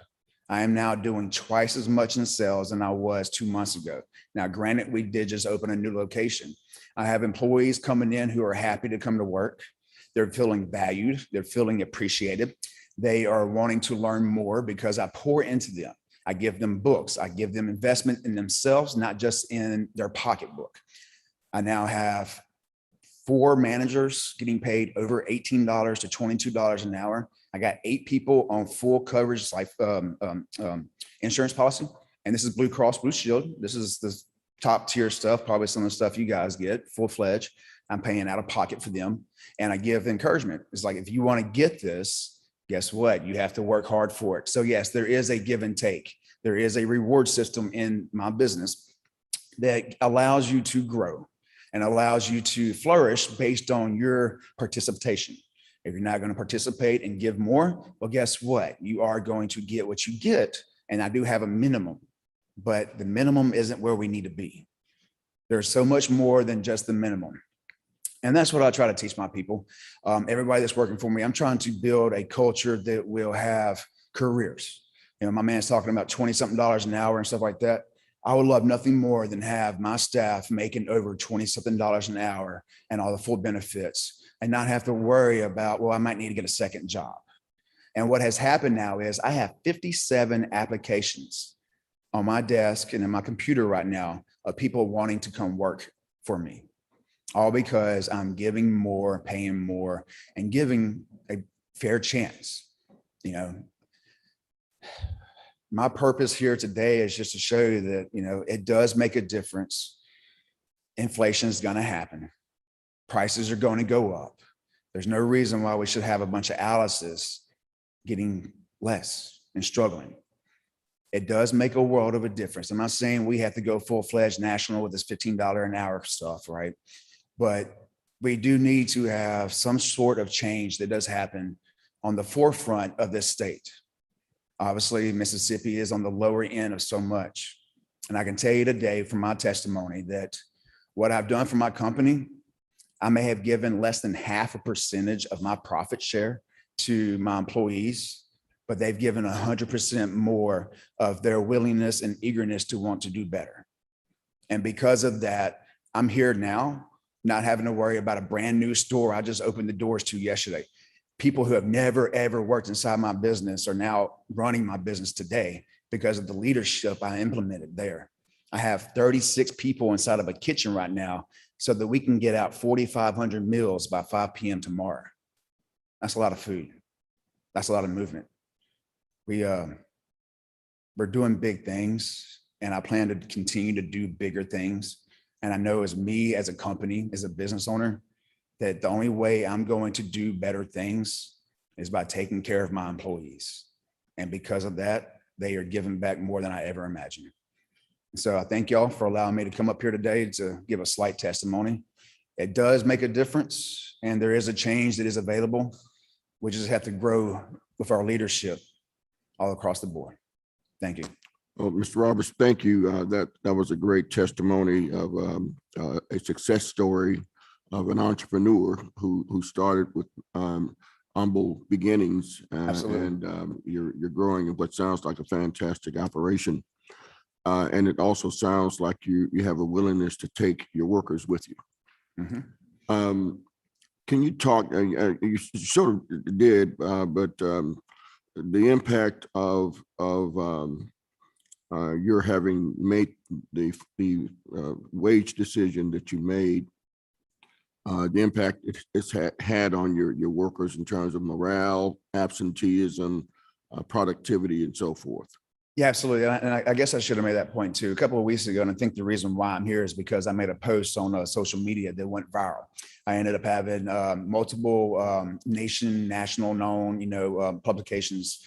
I am now doing twice as much in sales than I was 2 months ago. Now, granted, we did just open a new location. I have employees coming in who are happy to come to work. They're feeling valued. They're feeling appreciated. They are wanting to learn more because I pour into them. I give them books. I give them investment in themselves, not just in their pocketbook. I now have 4 managers getting paid over $18 to $22 an hour. I got 8 people on full coverage life insurance policy. And this is Blue Cross Blue Shield. This is the top tier stuff, probably some of the stuff you guys get full fledged. I'm paying out of pocket for them. And I give encouragement. It's like, if you want to get this, guess what? You have to work hard for it. So yes, there is a give and take. There is a reward system in my business that allows you to grow and allows you to flourish based on your participation. If you're not going to participate and give more, well, guess what? You are going to get what you get. And I do have a minimum, but the minimum isn't where we need to be. There's so much more than just the minimum. And that's what I try to teach my people. Everybody that's working for me, I'm trying to build a culture that will have careers. My man's talking about 20-something an hour and stuff like that. I would love nothing more than have my staff making over 20-something an hour and all the full benefits and not have to worry about, well, I might need to get a second job. And what has happened now is I have 57 applications on my desk and in my computer right now of people wanting to come work for me. All because I'm giving more, paying more, and giving a fair chance. My purpose here today is just to show you that, it does make a difference. Inflation is going to happen. Prices are going to go up. There's no reason why we should have a bunch of Alice's getting less and struggling. It does make a world of a difference. I'm not saying we have to go full-fledged national with this $15 an hour stuff, right? But we do need to have some sort of change that does happen on the forefront of this state. Obviously, Mississippi is on the lower end of so much. And I can tell you today from my testimony that what I've done for my company, I may have given less than 0.5% of my profit share to my employees, but they've given 100% more of their willingness and eagerness to want to do better. And because of that, I'm here now, not having to worry about a brand new store I just opened the doors to yesterday. People who have never, ever worked inside my business are now running my business today because of the leadership I implemented there. I have 36 people inside of a kitchen right now so that we can get out 4,500 meals by 5 p.m. tomorrow. That's a lot of food. That's a lot of movement. We're doing big things, and I plan to continue to do bigger things. And I know as me, as a company, as a business owner, that the only way I'm going to do better things is by taking care of my employees. And because of that, they are giving back more than I ever imagined. So I thank y'all for allowing me to come up here today to give a slight testimony. It does make a difference, and there is a change that is available. We just have to grow with our leadership all across the board. Thank you. Well, Mr. Roberts, thank you. That was a great testimony of a success story of an entrepreneur who started with humble beginnings, and you're growing in what sounds like a fantastic operation. And it also sounds like you have a willingness to take your workers with you. Mm-hmm. Can you talk? You sort of did, but the impact of your having made the wage decision that you made, the impact it's had on your workers in terms of morale, absenteeism, productivity, and so forth. Yeah, absolutely. And I guess I should have made that point too. A couple of weeks ago, and I think the reason why I'm here is because I made a post on social media that went viral. I ended up having multiple national known, publications,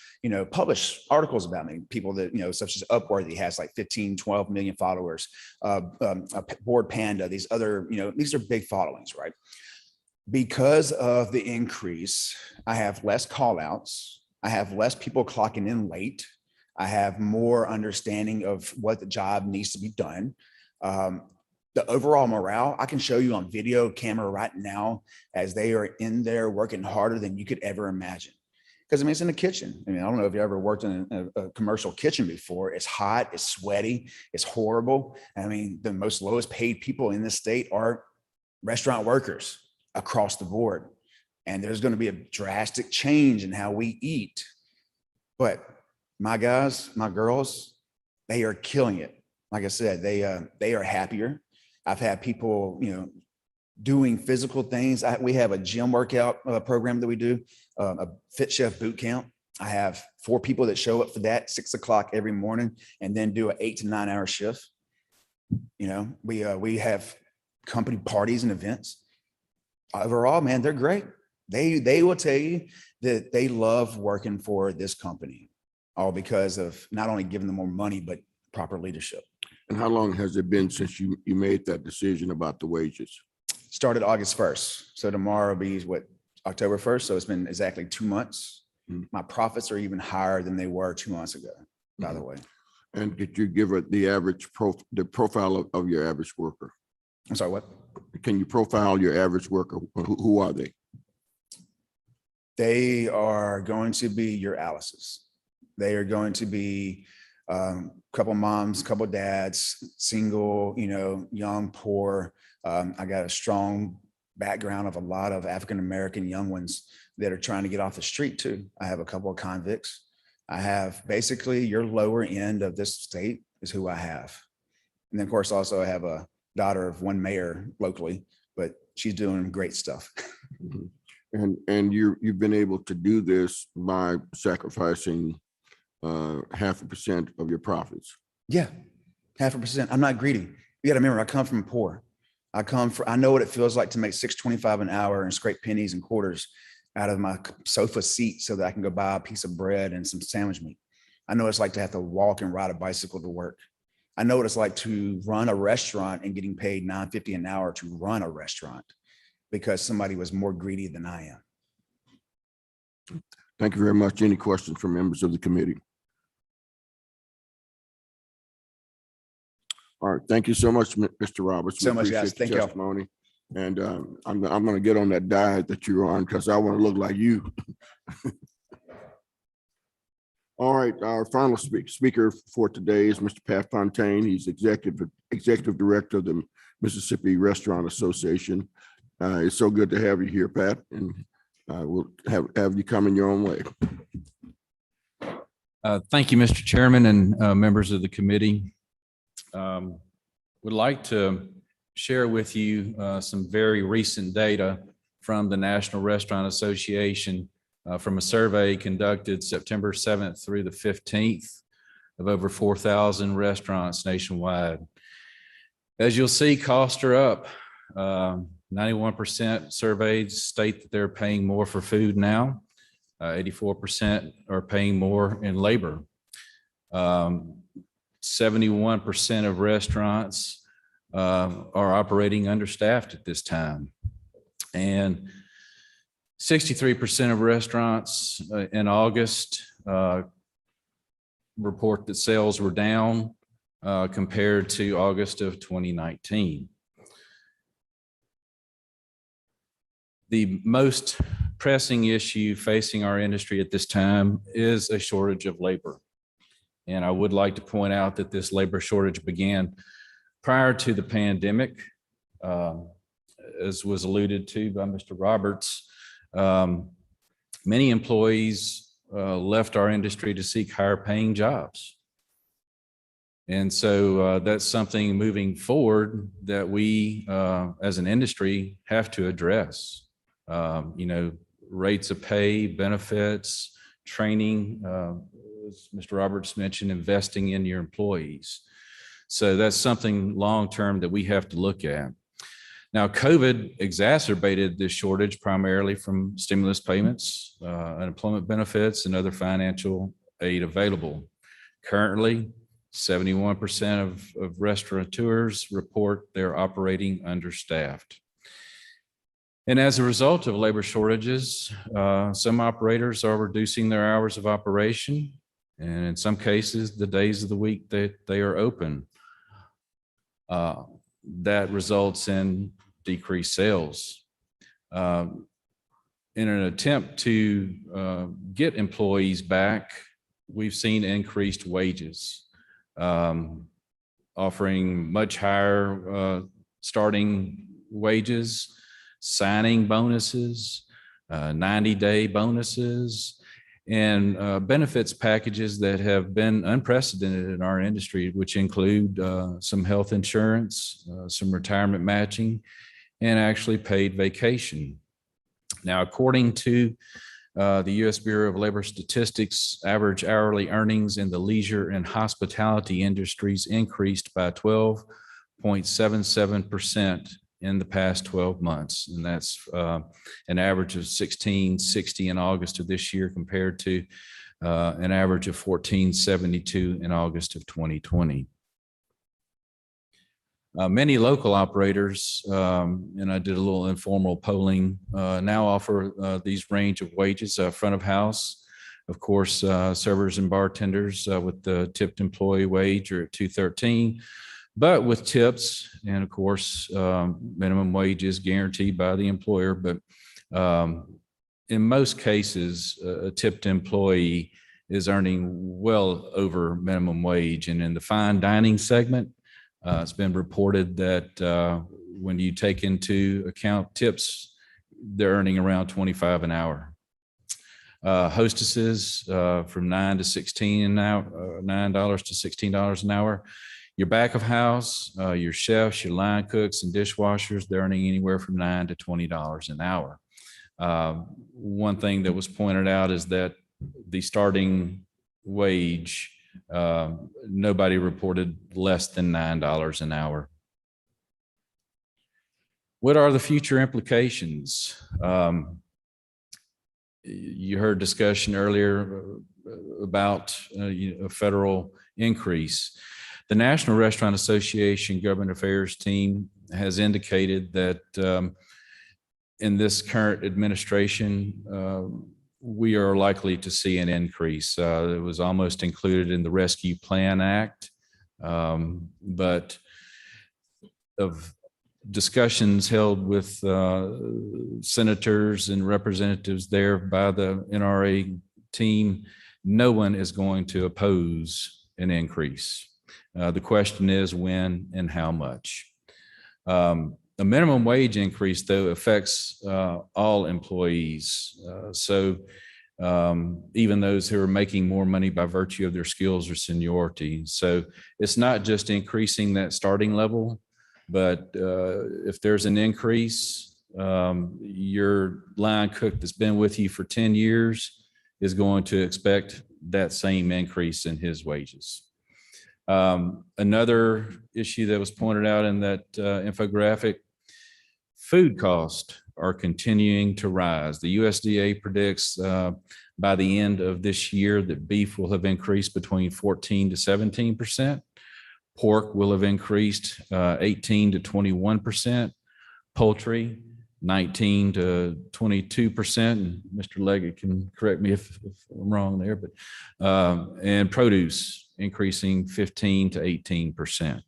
publish articles about me. People that, such as Upworthy has like 15, 12 million followers, Board Panda, these other, these are big followings, right? Because of the increase, I have less call outs. I have less people clocking in late. I have more understanding of what the job needs to be done. The overall morale, I can show you on video camera right now as they are in there working harder than you could ever imagine. Because I mean, it's in the kitchen. I mean, I don't know if you ever worked in a commercial kitchen before. It's hot, it's sweaty, it's horrible. I mean, the most lowest paid people in this state are restaurant workers across the board. And there's going to be a drastic change in how we eat. But my guys, my girls, they are killing it. Like I said, they are happier. I've had people, doing physical things. We have a gym workout program that we do, a Fit Chef boot camp. I have 4 people that show up for that 6 o'clock every morning and then do an 8 to 9 hour shift. We have company parties and events. Overall, man, they're great. They will tell you that they love working for this company, all because of not only giving them more money, but proper leadership. And how long has it been since you made that decision about the wages? Started August 1st. So tomorrow will be October 1st. So it's been exactly 2 months. My profits are even higher than they were 2 months ago, by the way. And did you give it the average the profile of your average worker? I'm sorry, what? Can you profile your average worker? Who are they? They are going to be your Alice's. They are going to be couple moms, couple dads, single, young, poor. I got a strong background of a lot of African-American young ones that are trying to get off the street too. I have a couple of convicts. I have basically your lower end of this state is who I have. And then of course, also I have a daughter of one mayor locally, but she's doing great stuff. And you've been able to do this by sacrificing 0.5% of your profits. Yeah, 0.5%. I'm not greedy. You got to remember, I come from poor. I know what it feels like to make $6.25 an hour and scrape pennies and quarters out of my sofa seat so that I can go buy a piece of bread and some sandwich meat. I know what it's like to have to walk and ride a bicycle to work. I know what it's like to run a restaurant and getting paid $9.50 an hour to run a restaurant because somebody was more greedy than I am. Thank you very much. Any questions from members of the committee? All right, thank you so much, Mr. Roberts. So much, guys. Thank you. Testimony. And I'm going to get on that diet that you're on because I want to look like you. All right, our final speaker for today is Mr. Pat Fontaine. He's executive director of the Mississippi Restaurant Association. It's so good to have you here, Pat, and we'll have you come in your own way. Thank you, Mr. Chairman and members of the committee. Would like to share with you some very recent data from the National Restaurant Association from a survey conducted September 7th through the 15th of over 4,000 restaurants nationwide. As you'll see, costs are up. 91% surveyed state that they're paying more for food now. 84% are paying more in labor. 71% of restaurants are operating understaffed at this time. And 63% of restaurants in August report that sales were down compared to August of 2019. The most pressing issue facing our industry at this time is a shortage of labor. And I would like to point out that this labor shortage began prior to the pandemic, as was alluded to by Mr. Roberts. Many employees left our industry to seek higher paying jobs. And so that's something moving forward that we as an industry have to address. Rates of pay, benefits, training, as Mr. Roberts mentioned, investing in your employees. So that's something long-term that we have to look at. Now, COVID exacerbated this shortage primarily from stimulus payments, unemployment benefits, and other financial aid available. Currently, 71% of restaurateurs report they're operating understaffed. And as a result of labor shortages, some operators are reducing their hours of operation And in some cases, the days of the week that they are open. That results in decreased sales. In an attempt to get employees back, we've seen increased wages, offering much higher starting wages, signing bonuses, 90-day bonuses, and benefits packages that have been unprecedented in our industry, which include some health insurance, some retirement matching, and actually paid vacation. Now, according to the U.S. Bureau of Labor Statistics, average hourly earnings in the leisure and hospitality industries increased by 12.77% in the past 12 months. And that's an average of $16.60 in August of this year compared to an average of $14.72 in August of 2020. Many local operators, and I did a little informal polling, now offer these range of wages, front of house. Of course, servers and bartenders with the tipped employee wage are at $2.13. But with tips, and of course, minimum wage is guaranteed by the employer. But in most cases, a tipped employee is earning well over minimum wage. And in the fine dining segment, it's been reported that when you take into account tips, they're earning around $25 an hour. Hostesses from $9 to $16 an hour, $9 to $16 an hour. Your back of house, your chefs, your line cooks and dishwashers, they're earning anywhere from $9 to $20 an hour. One thing that was pointed out is that the starting wage, nobody reported less than $9 an hour. What are the future implications? You heard discussion earlier about a federal increase. The National Restaurant Association Government Affairs team has indicated that in this current administration, we are likely to see an increase. It was almost included in the Rescue Plan Act, but of discussions held with senators and representatives there by the NRA team, no one is going to oppose an increase. The question is when and how much. The minimum wage increase, though, affects all employees. So even those who are making more money by virtue of their skills or seniority. So it's not just increasing that starting level, but if there's an increase, your line cook that's been with you for 10 years is going to expect that same increase in his wages. Another issue that was pointed out in that infographic, food costs are continuing to rise. The USDA predicts by the end of this year that beef will have increased between 14 to 17%. Pork will have increased 18 to 21%. Poultry, 19 to 22%. And Mr. Leggett can correct me if I'm wrong there, but and produce increasing 15 to 18%.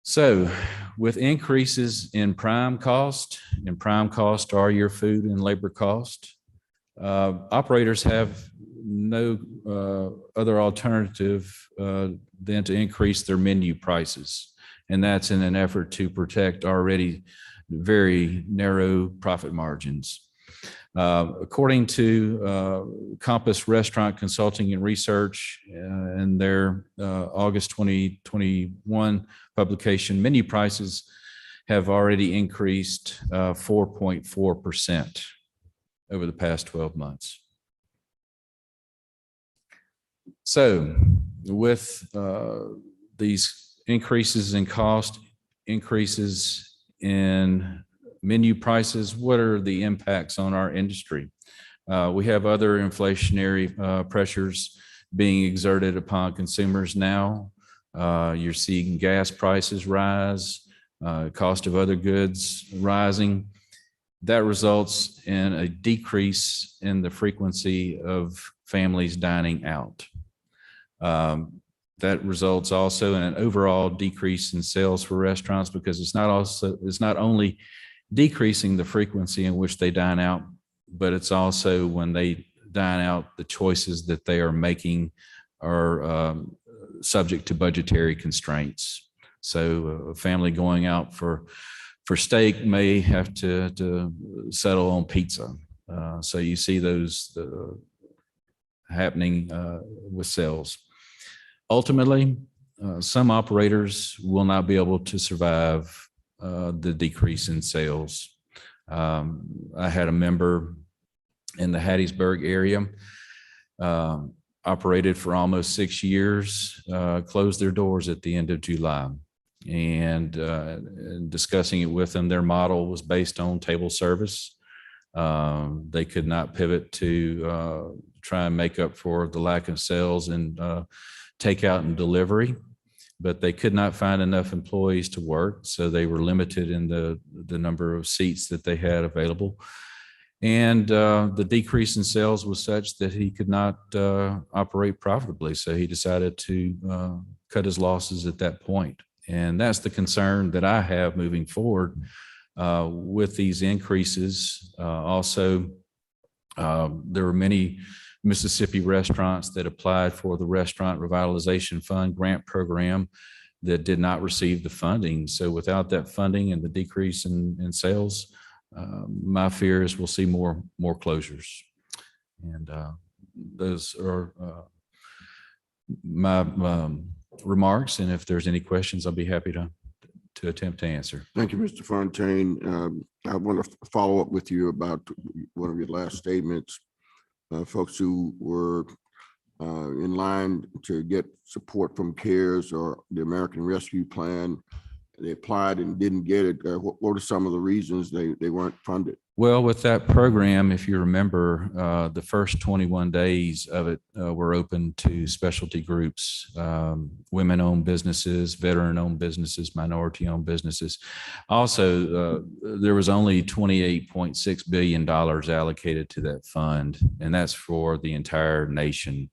So with increases in prime cost, and prime cost are your food and labor cost, operators have no other alternative than to increase their menu prices. And that's in an effort to protect already very narrow profit margins. According to Compass Restaurant Consulting and Research and their August 2021 publication, menu prices have already increased 4.4% over the past 12 months. So with these increases in cost, increases in menu prices, what are the impacts on our industry? We have other inflationary pressures being exerted upon consumers now. You're seeing gas prices rise, cost of other goods rising. that results in a decrease in the frequency of families dining out. That results also in an overall decrease in sales for restaurants because it's not only decreasing the frequency in which they dine out, but it's also when they dine out, the choices that they are making are subject to budgetary constraints. So a family going out for steak may have to settle on pizza. So you see those happening with sales. Ultimately, some operators will not be able to survive the decrease in sales. I had a member in the Hattiesburg area, operated for almost 6 years, closed their doors at the end of July. And discussing it with them, their model was based on table service. They could not pivot to try and make up for the lack of sales and takeout and delivery, but they could not find enough employees to work. So they were limited in the number of seats that they had available. And the decrease in sales was such that he could not operate profitably. So he decided to cut his losses at that point. And that's the concern that I have moving forward with these increases. Also, there were many Mississippi restaurants that applied for the Restaurant Revitalization Fund grant program that did not receive the funding. So without that funding and the decrease in sales, my fear is we'll see more closures. And those are my remarks. And if there's any questions, I'll be happy to attempt to answer. Thank you, Mr. Fontaine. I want to follow up with you about one of your last statements. Folks who were in line to get support from CARES or the American Rescue Plan, they applied and didn't get it. What were some of the reasons they weren't funded? Well, with that program, if you remember, the first 21 days of it were open to specialty groups, women-owned businesses, veteran-owned businesses, minority-owned businesses. Also, there was only $28.6 billion allocated to that fund, and that's for the entire nation.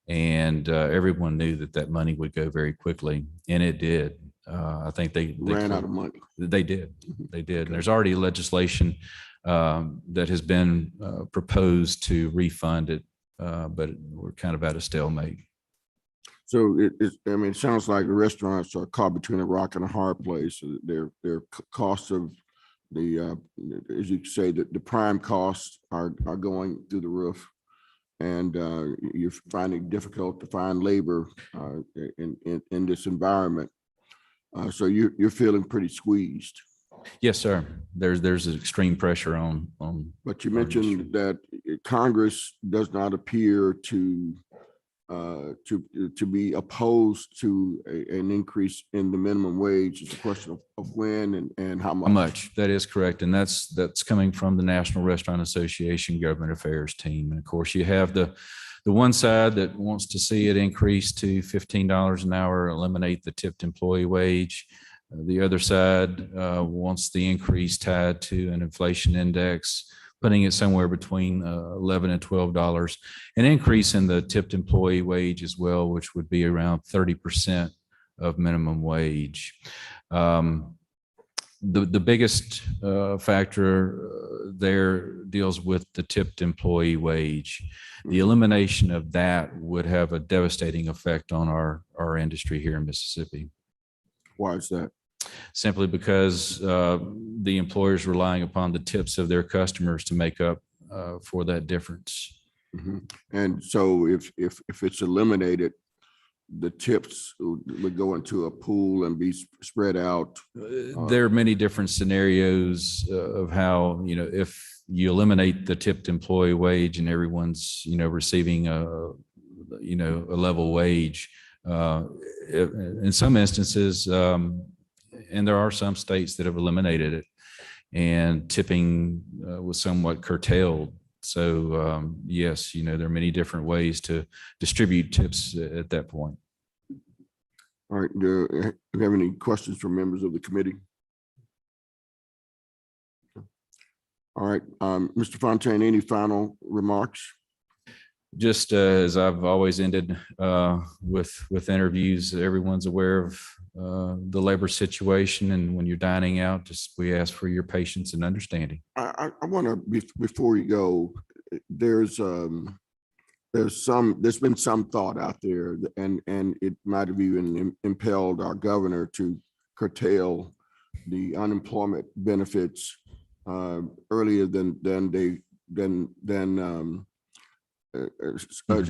And everyone knew that money would go very quickly, and it did. I think they Ran out of money. They did. They did. And there's already legislation that has been proposed to refund it, but we're kind of at a stalemate. So it sounds like the restaurants are caught between a rock and a hard place. Their costs of as you say, the prime costs are going through the roof, and you're finding it difficult to find labor in this environment. So you're feeling pretty squeezed. Yes, sir. There's extreme pressure on. But you mentioned that Congress does not appear to be opposed to an increase in the minimum wage. It's a question of when and how much. How much? That is correct, and that's coming from the National Restaurant Association Government Affairs team. And of course, you have the one side that wants to see it increase to $15 an hour, eliminate the tipped employee wage. The other side wants the increase tied to an inflation index, putting it somewhere between $11 and $12, an increase in the tipped employee wage as well, which would be around 30% of minimum wage. The biggest factor there deals with the tipped employee wage. The elimination of that would have a devastating effect on our industry here in Mississippi. Why is that? Simply because the employers relying upon the tips of their customers to make up for that difference. Mm-hmm. And so if it's eliminated, the tips would go into a pool and be spread out. There are many different scenarios of how, if you eliminate the tipped employee wage and everyone's, receiving a level wage, in some instances, and there are some states that have eliminated it, and tipping was somewhat curtailed. So yes, there are many different ways to distribute tips at that point. All right. Do you have any questions from members of the committee? All right, Mr. Fontaine, any final remarks? Just as I've always ended with interviews, everyone's aware of the labor situation, and when you're dining out, just we ask for your patience and understanding. I want to, before you go, there's been some thought out there, and it might have even impelled our governor to curtail the unemployment benefits earlier than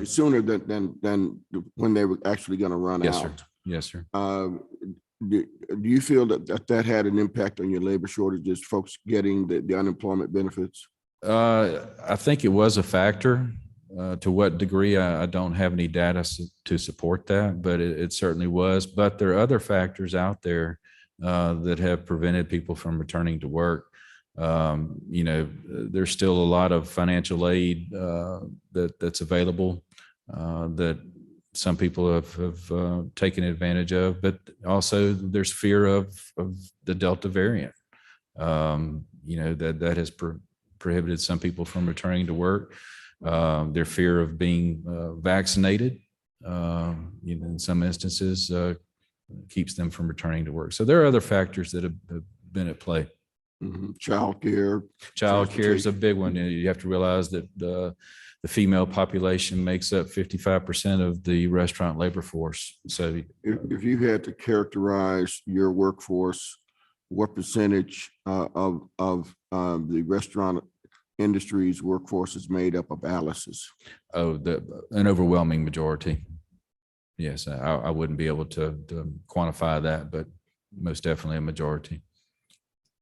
sooner than when they were actually going to run Yes, sir. out. Yes, sir. Do you feel that had an impact on your labor shortages, folks getting the unemployment benefits? I think it was a factor. To what degree, I don't have any data to support that, but it certainly was. But there are other factors out there that have prevented people from returning to work. There's still a lot of financial aid that's available that some people have taken advantage of, but also there's fear of the Delta variant. That has prohibited some people from returning to work. Their fear of being vaccinated, in some instances, keeps them from returning to work. So there are other factors that have been at play. Childcare. Childcare is a big one. You have to realize that the female population makes up 55% of the restaurant labor force. So if you had to characterize your workforce, what percentage of the restaurant industry's workforce is made up of Alice's? An overwhelming majority. Yes, I wouldn't be able to quantify that, but most definitely a majority.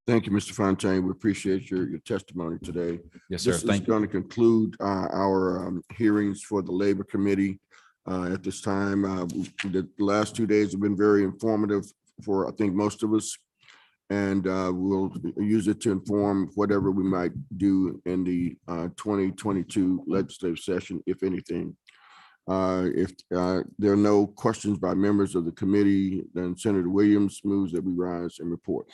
Thank you, Mr. Fontaine. We appreciate your testimony today. Yes, sir. This is Thank you. going to conclude our hearings for the Labor Committee at this time. The last 2 days have been very informative for, I think, most of us. And we'll use it to inform whatever we might do in the 2022 legislative session, if anything. If there are no questions by members of the committee, then Senator Williams moves that we rise and report.